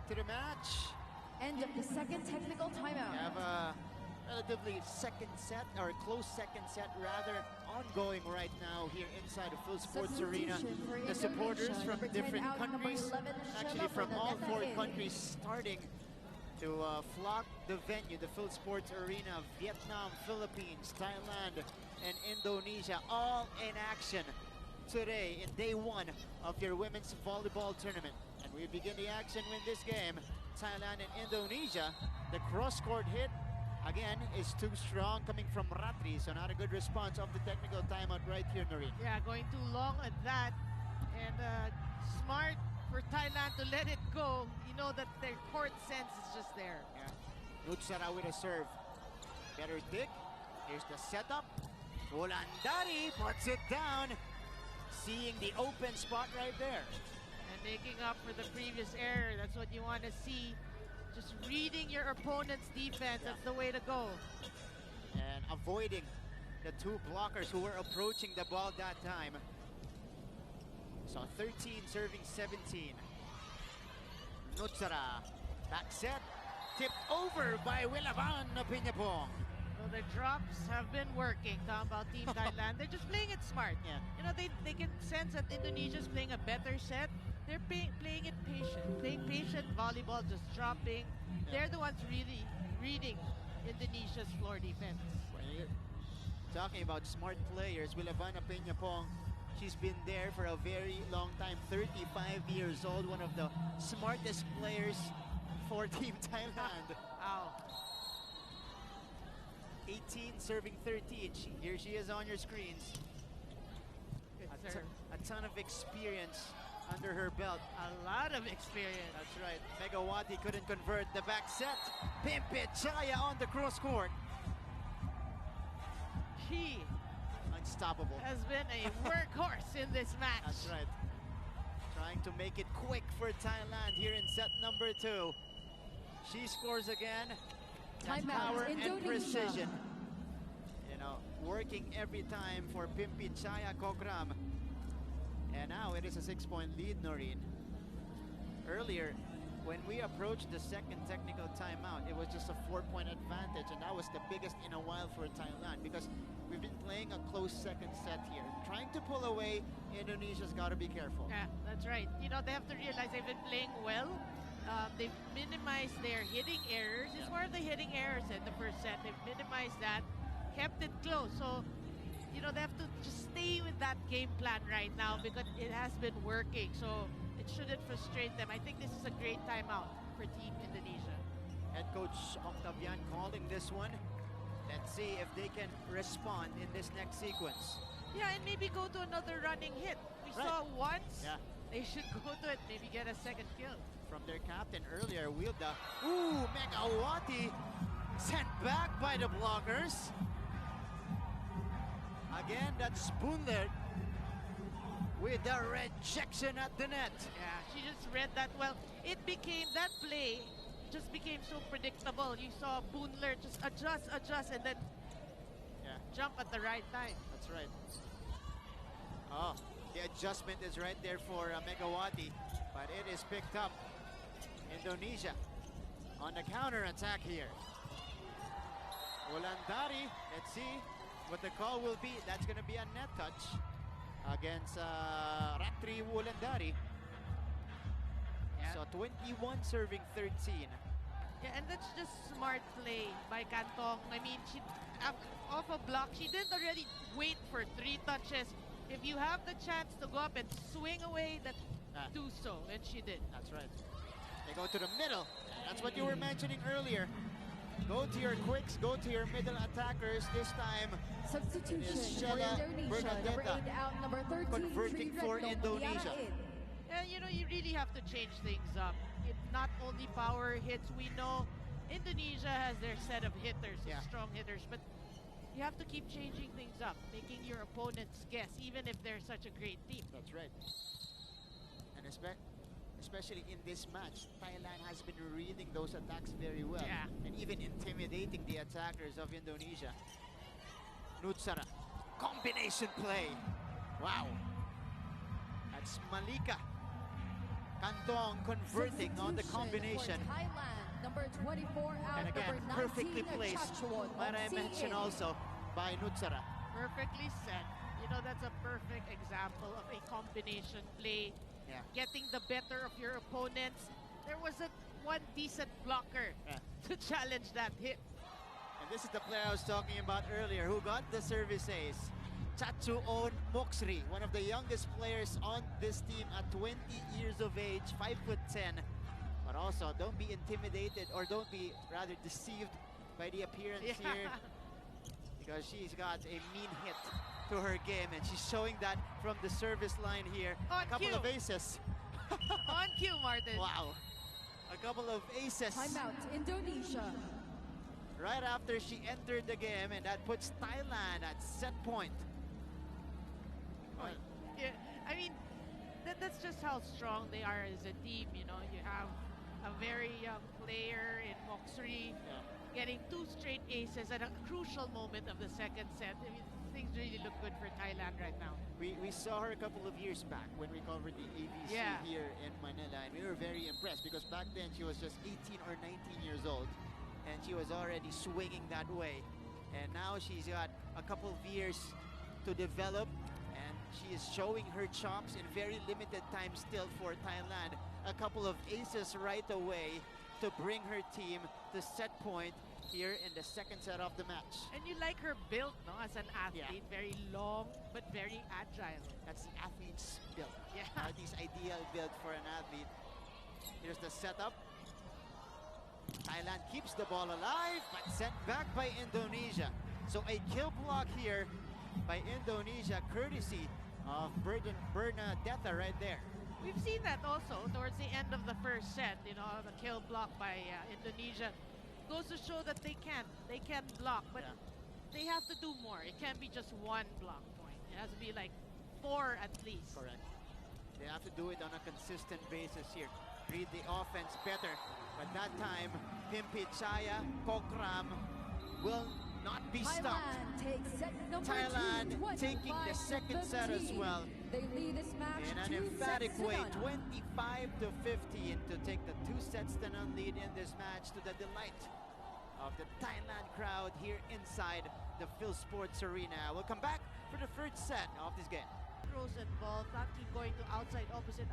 back to the match. End of the second technical We timeout. have a relatively second set, or close second set rather, ongoing right now here inside the Full Sports Arena. Substitution for The supporters Indonesia, from number 10 different out, number countries, 11, actually from Shema all four Fernandez. countries, starting to flock the venue, the Full Sports Arena. Vietnam, Philippines, Thailand, and Indonesia, all in action today in day one of your women's volleyball tournament. And we begin the action with this game. Thailand and Indonesia. The cross-court hit, again, is too strong coming from Ratri, so not a good response of the technical timeout right here, Noreen. Yeah, going too long at that. And smart for Thailand to let it go. You know that their court sense is just there. Yeah. Nutsara with a serve. Better dig. Here's the setup. Wulandari puts it down. Seeing the open spot right there. And making up for the previous error. That's what you want to see. Just reading your opponent's defense. Yeah. That's the way to go. And avoiding the two blockers who were approaching the ball that time. So 13 serving 17. Nutsara. Back set. Tipped over by Wilaban Piñapong. So the drops have been working. Talking about Team Thailand. They're just playing it smart. Yeah. You know, they can sense that Indonesia's playing a better set. They're playing it patient. Playing patient volleyball, just dropping. Yeah. They're the ones really reading Indonesia's floor defense. When you're talking about smart players, Wilavana Piñapong, she's been there for a very long time, 35 years old, one of the smartest players for Team Thailand. Ow. 18 serving 13. Here she is on your screens. Good A serve. ton of experience under her belt. A lot of experience. That's right. Megawati couldn't convert the back set. Pimpit Chaya on the cross court. She Unstoppable. has been a workhorse in this match. That's right. Trying to make it quick for Thailand here in set number 2. She scores again. That Timeout, power and Indonesia. precision. You know, working every time for Pimpi Chaya Kokram. And now it is a 6-point lead, Noreen. Earlier, when we approached the second technical timeout, it was just a 4-point advantage, and that was the biggest in a while for Thailand because we've been playing a close second set here. Trying to pull away, Indonesia's got to be careful. Yeah, that's right. You know, they have to realize they've been playing well. They've minimized their hitting errors. It's more of the hitting errors in the first set. They've minimized that, kept it close. So, you know, they have to just stay with that game plan right now because it has been working. So it shouldn't frustrate them. I think this is a great timeout for Team Indonesia. Head coach Octavian calling this one. Let's see if they can respond in this next sequence. Yeah, and maybe go to another running hit. We Right. saw once. Yeah. They should go to it, maybe get a second kill. From their captain earlier, Wilda. Ooh, Megawati sent back by the blockers. Again, that's Spoonler with the rejection at the net. Yeah, she just read that well. It became, that play just became so predictable. You saw Boonler just adjust, and then Yeah, jump at the right time. that's right. Oh, the adjustment is right there for Megawati, but it is picked up. Indonesia on the counter attack here. Wulandari, let's see what the call will be. That's going to be a net touch against Ratri Wulandari. Yeah. So 21 serving 13. Yeah, and that's just smart play by Cantong. I mean, she off a block, she didn't already wait for 3 touches. If you have the chance to go up and swing away, then do so, and she did. That's right. They go to the middle. That's what you were mentioning earlier. Go to your quicks, go to your middle attackers. This time, Substitution Is for Sheila Indonesia. Number Bernadetta 8 out, number 13, converting for Tridetno Indonesia. Mutiara in. And you know, you really have to change things up. It's not only power hits. We know Indonesia has their set of hitters, Yeah. strong hitters, but you have to keep changing things up, making your opponents guess, even if they're such a great team. That's right. And especially in this match, Thailand has been reading those attacks very well. Yeah. And even intimidating the attackers of Indonesia. Nutsara, combination play. Wow. That's Malika Kantong converting on the combination. For Thailand, number 24 out, And again, number 19, perfectly placed, Chachuan might I of mention CA. also, by Nutsara. Perfectly set. You know, that's a perfect example of a combination play. Yeah. Getting the better of your opponents. There was one decent blocker to challenge that hit. And this is the player I was talking about earlier who got the service ace. Chachuan Moksri, one of the youngest players on this team at 20 years of age, 5'10". But also, don't be intimidated or don't be rather deceived by the appearance here, because she's got a mean hit to her game, and she's showing that from the service line here. On a couple cue. of aces. On cue, Martin. Wow. A couple of aces. Timeout, Indonesia. Right after she entered the game, and that puts Thailand at set point. Yeah, I mean, that's just how strong they are as a team. You know, you have a very young player in Moksri getting 2 straight aces at a crucial moment of the second set. I mean, things really look good for Thailand right now. We saw her a couple of years back when we covered the ABC here in Manila, and we were very impressed because back then she was just 18 or 19 years old, and she was already swinging that way. And now she's got a couple of years to develop, and she is showing her chops in very limited time still for Thailand. A couple of aces right away to bring her team to set point here in the second set of the match. And you like her build, no, as an athlete. Very long, but very agile. That's the athlete's build. Yeah. This ideal build for an athlete. Here's the setup. Thailand keeps the ball alive, but sent back by Indonesia. So a kill block here by Indonesia, courtesy of Bernadetta right there. We've seen that also towards the end of the first set. You know, the kill block by Indonesia goes to show that they can block, but they have to do more. It can't be just one block point. It has to be like 4 at least. Correct. They have to do it on a consistent basis here. Read the offense better. But that time, Pimpi Chaya, Kokram will not be stopped. Thailand takes set number Thailand 2, taking the second set as well. They lead this match In an 2 emphatic sets to way, none. 25-15 to take the 2 sets to none lead in this match, to the delight of the Thailand crowd here inside the Phil Sports Arena. We'll come back for the third set of this game. Throws involved, not keep going to outside, opposite,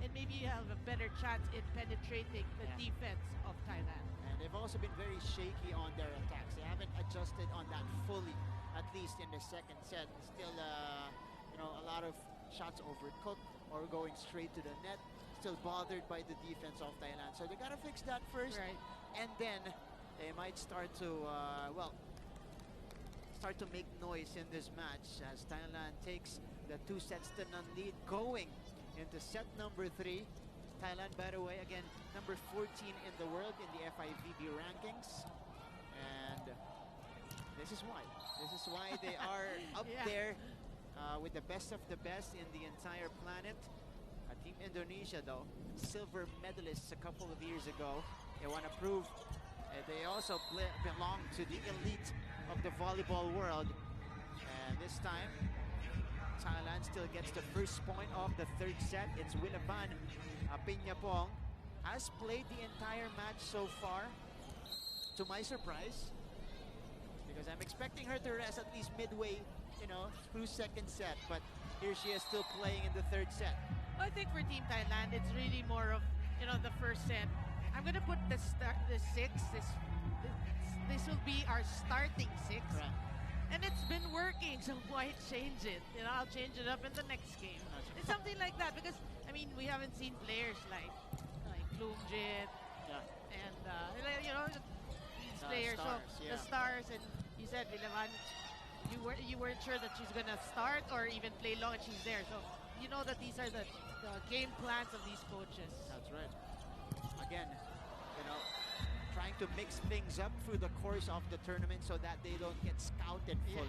and maybe you have a better chance in penetrating the defense of Thailand. And they've also been very shaky on their attacks. They haven't adjusted on that fully, at least in the second set. Still, you know, a lot of shots overcooked or going straight to the net. Still bothered by the defense of Thailand. So they gotta fix that first, and then they might start to, start to make noise in this match as Thailand takes the 2 sets to none lead, going into set number 3. Thailand, by the way, again, number 14 in the world in the FIVB rankings. And this is why. This is why they are up there with the best of the best in the entire planet. Team Indonesia, though, silver medalists a couple of years ago. They want to prove they also belong to the elite of the volleyball world. And this time, Thailand still gets the first point of the third set. It's Wilaban Piñapong. Has played the entire match so far, to my surprise, because I'm expecting her to rest at least midway, you know, through second set. But here she is still playing in the third set. I think for Team Thailand, it's really more of, you know, the first set. I'm gonna put the 6. This will be our starting 6. Right. And it's been working, so why change it? You know, I'll change it up in the next game. It's something like that, because I mean, we haven't seen players like Bloomjit and you know, these players. Stars, the stars, and you said Villavan, you weren't sure that she's gonna start or even play long, and she's there. So you know that these are the game plans of these coaches. That's right. Again, you know, trying to mix things up through the course of the tournament so that they don't get scouted fully.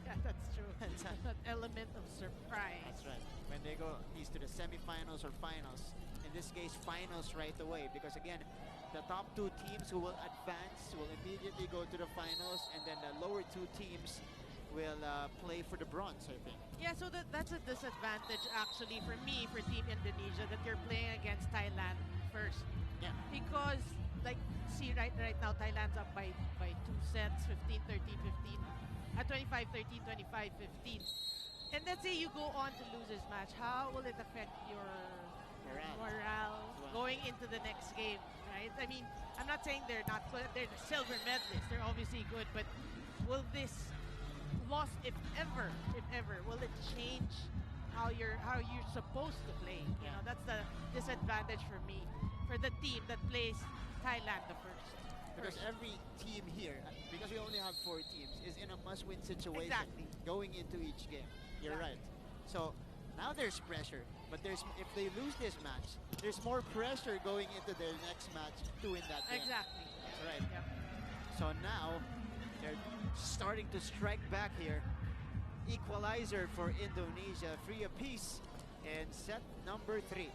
Yeah, that's true. That element of surprise. That's right. When they go to the semifinals or finals, in this case, finals right away, because again, the top 2 teams who will advance will immediately go to the finals, and then the lower 2 teams will play for the bronze, I think. Yeah, so that's a disadvantage actually for me, for Team Indonesia, that you're playing against Thailand first. Yeah. Because, like, see, right now, Thailand's up by 2 sets, 15-13, 15, 25-13, 25-15. And let's say you go on to lose this match, how will it affect your morale going into the next game, right? I mean, I'm not saying they're not good, they're the silver medalists, they're obviously good, but will this loss, if ever, will it change how you're supposed to play? You know, that's the disadvantage for me, for the team that plays Thailand the first. Because every team here, because we only have 4 teams, is in a must-win situation going into each game. You're right. So now there's pressure, but if they lose this match, there's more pressure going into their next match to win that game. Exactly. That's right. Yep. So now they're starting to strike back here. Equalizer for Indonesia, 3 apiece in set number 3.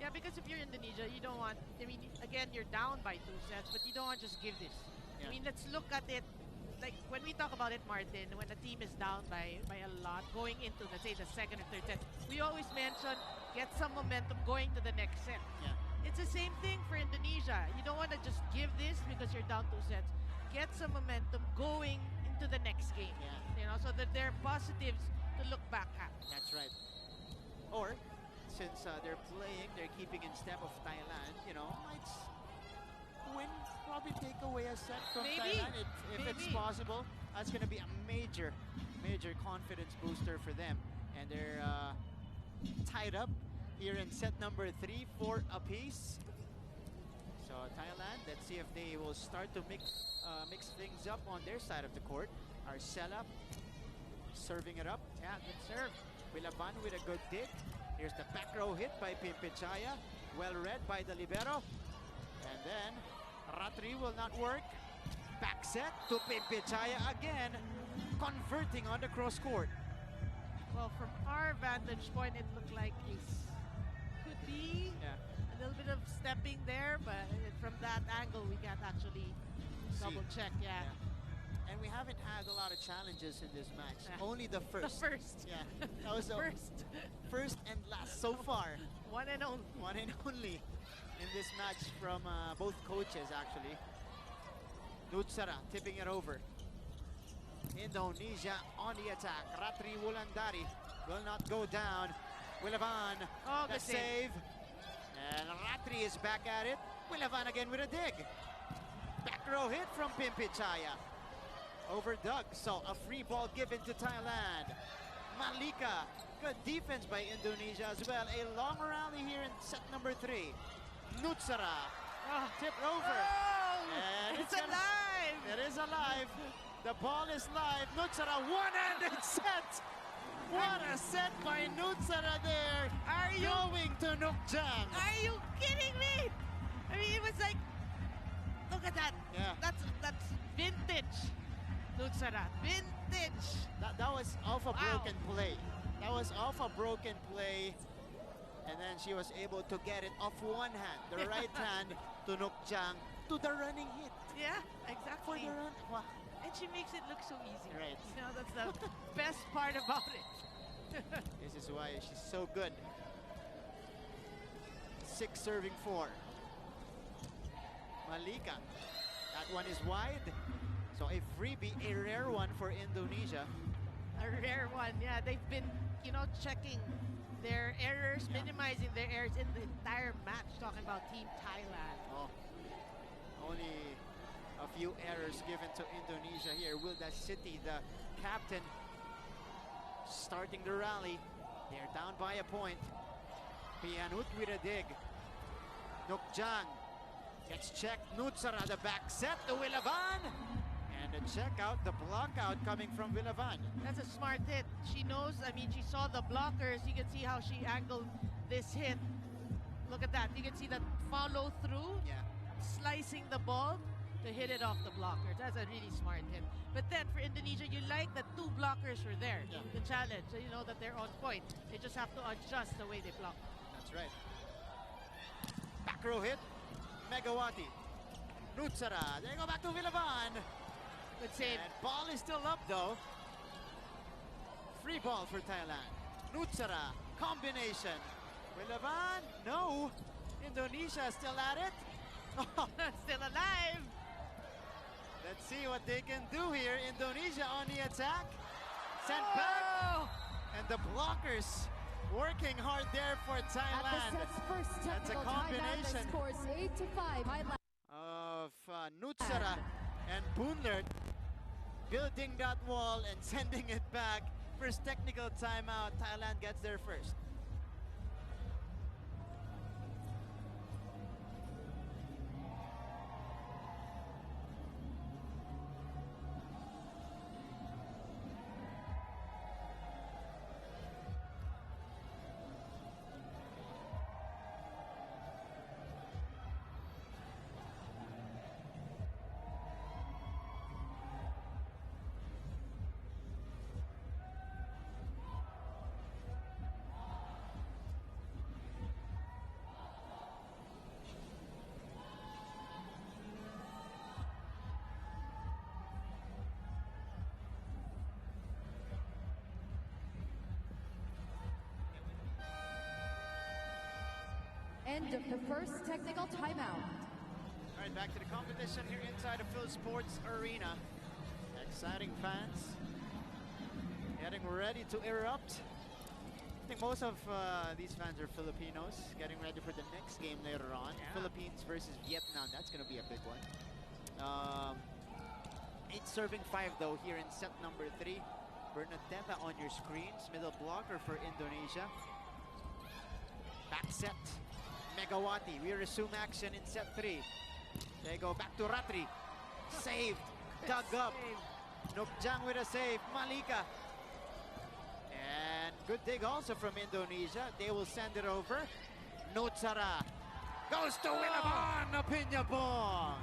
Yeah, because if you're Indonesia, you don't want, I mean, again, you're down by 2 sets, but you don't want to just give this. Yeah. I mean, let's look at it, like when we talk about it, Martin, when a team is down by a lot, going into, let's say, the second or third set, we always mention, get some momentum going to the next set. Yeah. It's the same thing for Indonesia. You don't want to just give this because you're down 2 sets. Get some momentum going into the next game. Yeah. You know, so that there are positives to look back at. That's right. Or, since they're playing, they're keeping in step of Thailand, you know, might win, probably take away a set from Thailand if it's possible. That's going to be a major confidence booster for them. And they're tied up here in set number 3, 4 apiece. So Thailand, let's see if they will start to mix things up on their side of the court. Arcela serving it up. Yeah, good serve. Villaban with a good dig. Here's the back row hit by Pimpichaya. Well read by the libero. And then Ratri will not work. Back set to Pimpichaya again. Converting on the cross court. Well, from our vantage point, it looked like it could be a little bit of stepping there, but from that angle, we can't actually double check. Yeah. And we haven't had a lot of challenges in this match. Only the first. The first. Yeah. That was the first and last so far. One and only. One and only in this match from both coaches, actually. Nutsara tipping it over. Indonesia on the attack. Ratri Wulandari will not go down. Willavan, the save. And Ratri is back at it. Willavan again with a dig. Back row hit from Pimpichaya. Over Doug, so a free ball given to Thailand. Malika, good defense by Indonesia as well. A long rally here in set number 3. Nutsara, tipped over. Oh, and it's alive. It is alive. The ball is live. Nutsara, one-handed set. What a set by Nutsara there. Are you going to Nukjang? Are you kidding me? I mean, it was like, look at that. Yeah. That's vintage. Nutsara, vintage. That was off a broken play. That was off a broken play. And then she was able to get it off one hand, the right hand to Nukjang, to the running hit. Yeah, exactly. For the run. Wow. And she makes it look so easy. Right. You know, that's the best part about it. This is why she's so good. 6 serving 4. Malika. That one is wide. So a freebie, a rare one for Indonesia. A rare one, yeah. They've been, you know, checking their errors, minimizing their errors in the entire match. Talking about Team Thailand. Oh, only a few errors given to Indonesia here. Wilda City, the captain, starting the rally. They're down by a point. Pianut with a dig. Nukjang gets checked. Nutsara, the back set to Willavan. And the check out, the block out coming from Willavan. That's a smart hit. She knows, I mean, she saw the blockers. You can see how she angled this hit. Look at that. You can see that follow through. Yeah. Slicing the ball to hit it off the blockers. That's a really smart hit. But then for Indonesia, you like that 2 blockers were there. Yeah. The challenge. So you know that they're on point. They just have to adjust the way they block. That's right. Back row hit. Megawati. Nutsara. They go back to Willavan. Good save. And ball is still up though. Free ball for Thailand. Nutsara, combination. Wilavan, no. Indonesia still at it. Still alive. Let's see what they can do here. Indonesia on the attack. Sent back. And the blockers working hard there for Thailand. At the set's first That's a technical timeout combination that scores 8-5. Thailand. Of Nutsara and Boonlert building that wall and sending it back. First technical timeout. Thailand gets there first. End of the first technical timeout. All right, back to the competition here inside the Phil Sports Arena. Exciting fans getting ready to erupt. I think most of these fans are Filipinos, getting ready for the next game later on. Yeah. Philippines versus Vietnam. That's going to be a big one. 8 serving 5 though here in set number 3. Bernadetta on your screens. Middle blocker for Indonesia. Back set. Megawati. We resume action in set 3. They go back to Ratri. Saved. Dug up. Nokjang with a save. Malika. And good dig also from Indonesia. They will send it over. Nutsara. Goes to Wilavan. Pinyabong.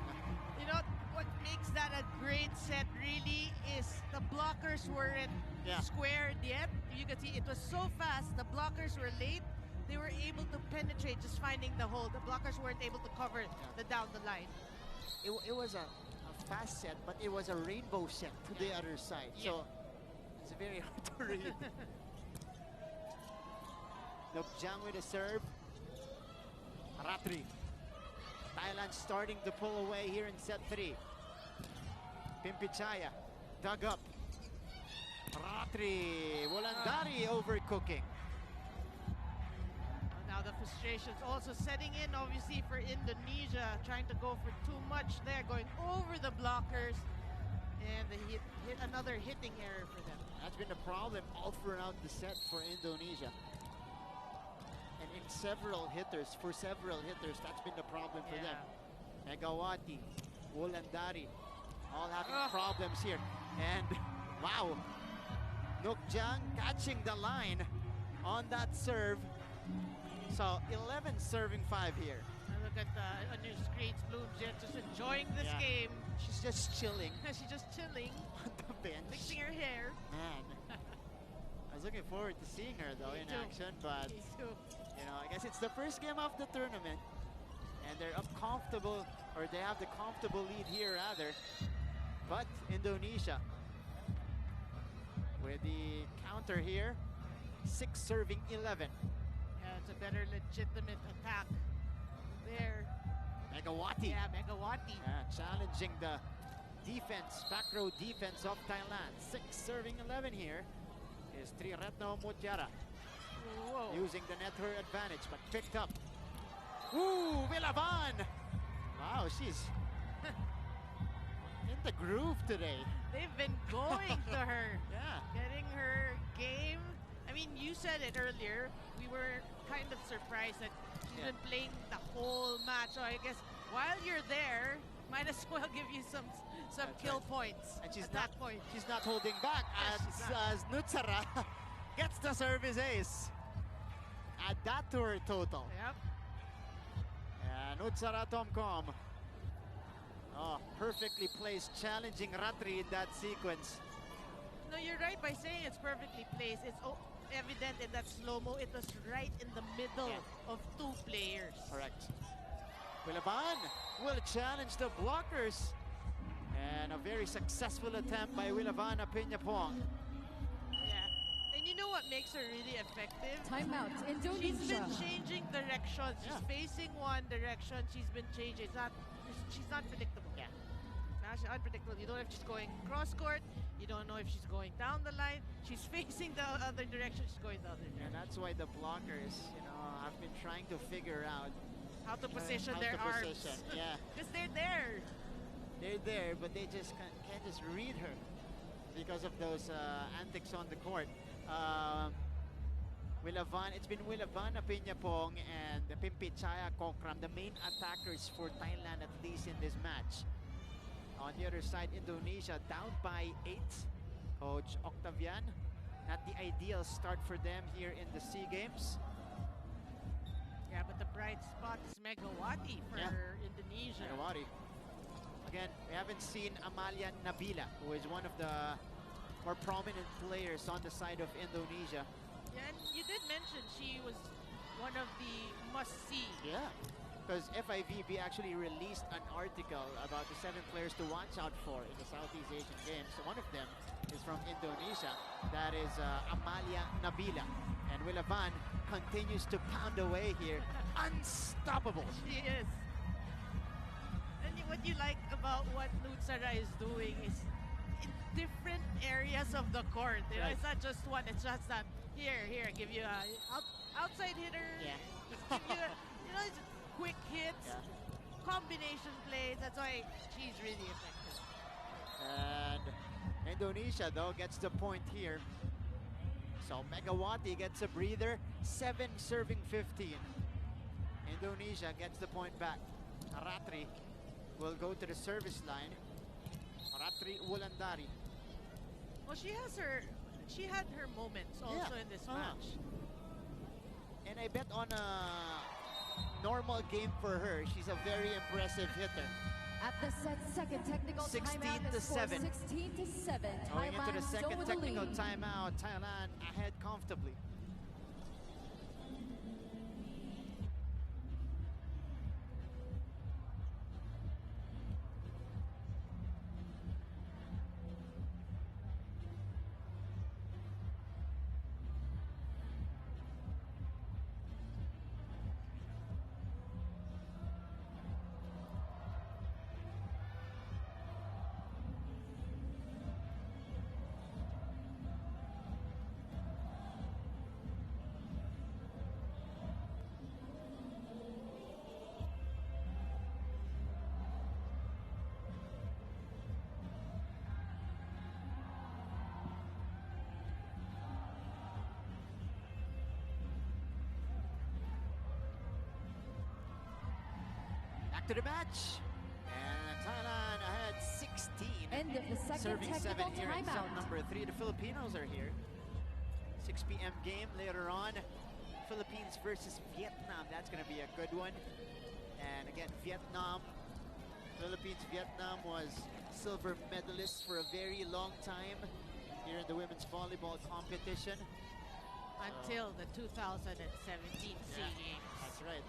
You know, what makes that a great set really is the blockers weren't squared yet. You can see it was so fast. The blockers were late. They were able to penetrate, just finding the hole. The blockers weren't able to cover the down the line. It was a fast set, but it was a rainbow set to the other side. So it's very hard to read. Nokjang with a serve. Ratri. Thailand starting to pull away here in set 3. Pimpichaya dug up. Ratri. Wulandari overcooking. Now the frustrations also setting in, obviously, for Indonesia, trying to go for too much there, going over the blockers, and they hit another hitting error for them. That's been the problem all throughout the set for Indonesia. And in several hitters, that's been the problem for them. Megawati, Wulandari, all having problems here. And wow, Nokjang catching the line on that serve. So 11 serving 5 here. And look at on your screens, Bloom's just enjoying this game. She's just chilling. She's just chilling on the bench. Fixing her hair. Man. I was looking forward to seeing her though in action, but you know, I guess it's the first game of the tournament and they're up comfortable, or they have the comfortable lead here rather. But Indonesia with the counter here, 6 serving 11. It's a better legitimate attack there. Megawati. Yeah, Megawati. Challenging the defense, back row defense of Thailand. 6 serving 11 here is Triretno Mutiara. Whoa. Using the net her advantage, but picked up. Ooh, Wilavan! Wow, she's in the groove today. They've been going to her. Yeah. Getting her game. I mean, you said it earlier. We were kind of surprised that she's been playing the whole match. So I guess while you're there, might as well give you some kill points. And she's at not that point. She's not holding back as Nutsara gets the service ace. Add that to her total. Yep. And Nutsara Tomcom. Oh, perfectly placed, challenging Ratri in that sequence. No, you're right by saying it's perfectly placed. It's evident in that slow-mo. It was right in the middle of 2 players. Correct. Wilavan will challenge the blockers. And a very successful attempt by Wilavan Pinyapong. Yeah. And what makes her really effective? Timeout, She's been Indonesia. changing directions. She's facing one direction. She's been changing. She's not predictable. Yeah. She's unpredictable. You don't know if she's going cross court. You don't know if she's going down the line. She's facing the other direction. She's going the other direction. And that's why the blockers, have been trying to figure out How to position how their to arms. position. Yeah. Because they're there. They're there, but they just can't just read her because of those antics on the court. It's been Wilavan, Apiñapong, and Pimpichaya Kokram, the main attackers for Thailand, at least in this match. On the other side, Indonesia down by 8. Coach Octavian, not the ideal start for them here in the SEA Games. Yeah, but the bright spot is Megawati for Indonesia. Megawati. Again, we haven't seen Amalia Nabila, who is one of the more prominent players on the side of Indonesia. Yeah, and you did mention she was one of the must-see. Yeah, because FIVB actually released an article about the 7 players to watch out for in the Southeast Asian Games. So one of them is from Indonesia. That is Amalia Nabila. And Wilavan continues to pound away here. Unstoppable. She is. And what you like about what Nutsara is doing is in different areas of the court. You know, Right. it's not just one. It's just that here, give you a outside hitter. Yeah. Just give you it's quick hits, Yeah. combination plays. That's why she's really effective. And Indonesia, though, gets the point here. So Megawati gets a breather, 7 serving 15. Indonesia gets the point back. Ratri will go to the service line. Ratri Wulandari. Well, she had her moments also in this match. And I bet on a normal game for her, she's a very impressive hitter. At the second technical 16 timeout, to the score 7. 16 to 7. Going into the Thailand still second with the technical lead. timeout, Thailand ahead comfortably. Back to the match. And Thailand ahead 16. End of the second Serving 7 technical here in set timeout. number 3. The Filipinos are here. 6 p.m. game later on. Philippines versus Vietnam. That's going to be a good one. And again, Philippines-Vietnam was silver medalists for a very long time here in the women's volleyball competition. Until the 2017 SEA Games. That's right.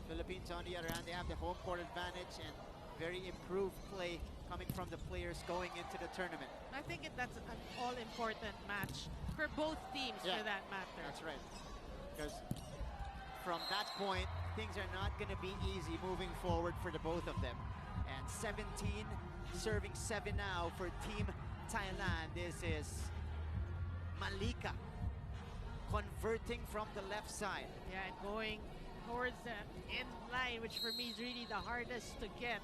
Philippines, on the other hand, they have the home court advantage and very improved play coming from the players going into the tournament. I think that's an all-important match for both teams, for that matter. That's right. Because from that point, things are not going to be easy moving forward for the both of them. And 17 serving 7 now for Team Thailand. This is Malika converting from the left side. Yeah, and going towards the end line, which for me is really the hardest to get.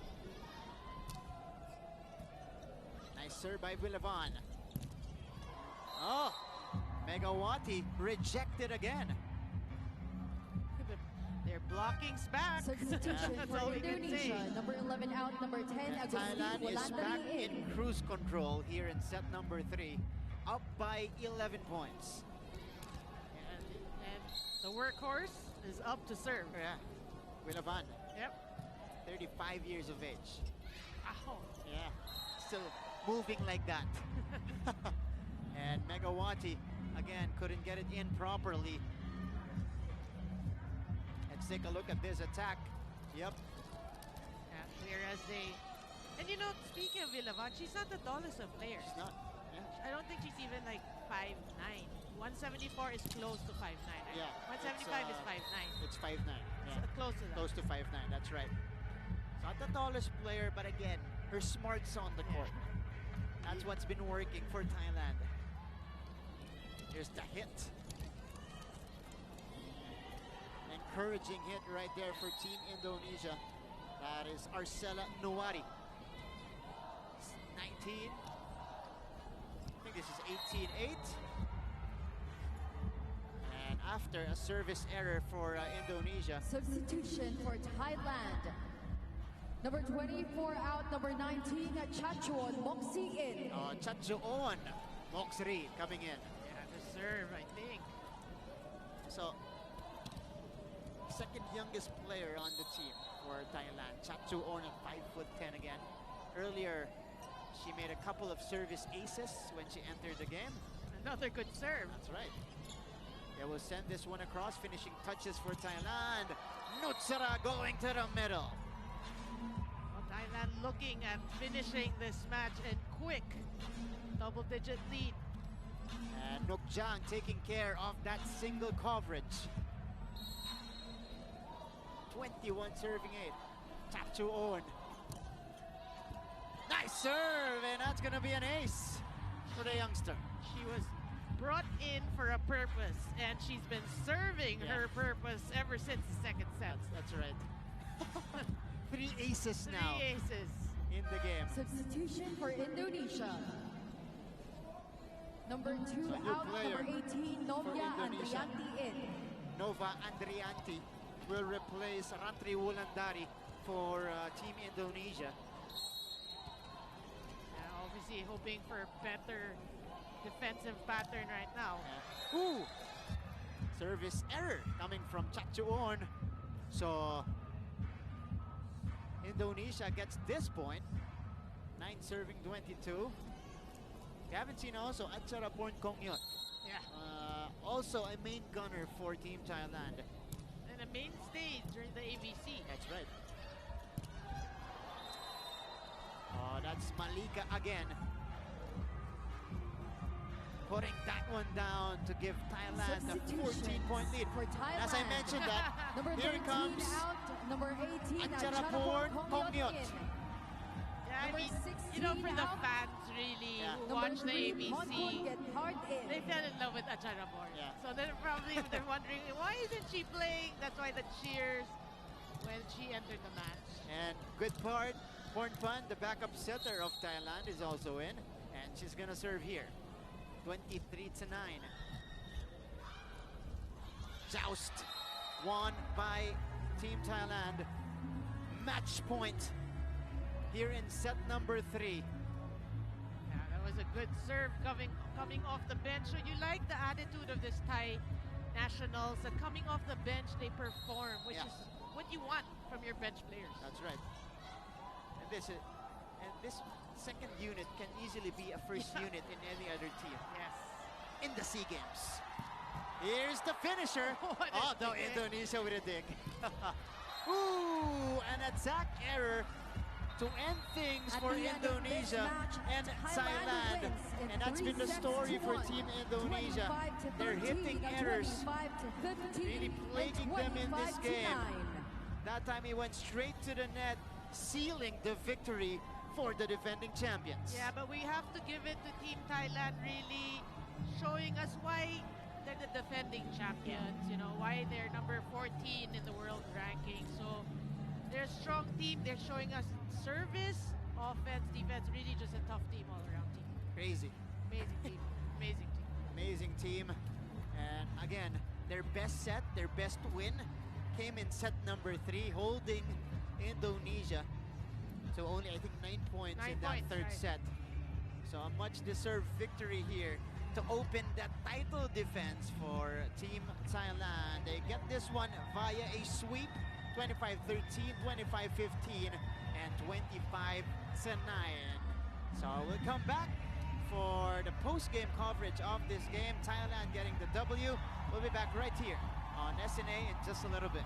Nice serve by Wilavan. Oh, Megawati rejected again. Their blocking's back. Substitution That's for all we can say. Indonesia. Number 11 out, number 10, And Agustin Thailand is back Wulandari in cruise control here in set number 3, up by 11 points. And the workhorse is up to serve. Yeah, Wilavan, Yep. 35 years of age. Ow. Yeah, still moving like that. And Megawati, again, couldn't get it in properly. Let's take a look at this attack. Yep. Yeah, whereas and you know, speaking of Wilavan, she's not the tallest of players. It's not. Yeah. I don't think she's even like 5'9". 174 is close to 5'9", right? Yeah, 175 is 5'9". It's 5'9". Yeah. Close to that. Close to 5'9", that's right. Not the tallest player, but again, her smarts on the court. That's what's been working for Thailand. Here's the hit. Encouraging hit right there for Team Indonesia. That is Arcela Nuwari. 19. I think this is 18-8. And after a service error for Indonesia. Substitution for Thailand. Number 24 out, number 19, Chachuon Moksi in. Chachuon Moksri coming in. Yeah, the serve, I think. So, second youngest player on the team for Thailand. Chachuon at 5'10" again. Earlier, she made a couple of service aces when she entered the game. Another good serve. That's right. They will send this one across, finishing touches for Thailand. Nutsara going to the middle. Well, Thailand looking at finishing this match and quick. Double-digit lead. And Nukjang taking care of that single coverage. 21 serving 8. Chachuon. Nice serve, and that's going to be an ace for the youngster. She was brought in for a purpose, and she's been serving her purpose ever since the second set. That's right. 3 aces now 3 aces in the game. Substitution for Indonesia. Number 2 out, number 18, Novia Andrianti in. Nova Andrianti will replace Rantri Wulandari for Team Indonesia. Obviously hoping for a better defensive pattern right now. Ooh! Service error coming from Chachuon. So Indonesia gets this point. 9 serving 22. We haven't seen also Acharapon Kongyot. Yeah. Also a main gunner for Team Thailand. And a mainstay during the ABC. That's right. That's Malika again. Putting that one down to give Thailand a 14-point lead. For Thailand. As I mentioned that, number here comes out, number 18, Acharapon Kongyot. Yeah, I mean, you know, for the fans really who watch the ABC, they fell in love with Acharapon. Yeah. So they're wondering, why isn't she playing? That's why the cheers when she entered the match. And good part, Pornpan, the backup setter of Thailand, is also in. And she's gonna serve here. 23-9. Joust won by Team Thailand. Match point here in set number 3. Yeah, that was a good serve coming off the bench. So you like the attitude of this Thai nationals, that coming off the bench they perform, which is what you want from your bench players. That's right. And this second unit can easily be a first unit in any other team. Yes. In the SEA Games. Here's the finisher. Oh, no, Indonesia with a dig. Ooh, an attack error to end things for Indonesia and Thailand. And that's been the story for Team Indonesia. They're hitting errors, really plaguing them in this game. That time he went straight to the net, sealing the victory for the defending champions. Yeah, but we have to give it to Team Thailand, really showing us why they're the defending champions, you know, why they're number 14 in the world ranking. So they're a strong team. They're showing us service, offense, defense, really just a tough team, all around team. Crazy. Amazing team. Amazing team. Amazing team. And again, their best set, their best win came in set number 3, holding Indonesia to only, I think, 9 points in that third set. So a much deserved victory here to open that title defense for Team Thailand. They get this one via a sweep, 25-13, 25-15, and 25-9. So we'll come back for the post-game coverage of this game. Thailand getting the W. We'll be back right here on SNA in just a little bit.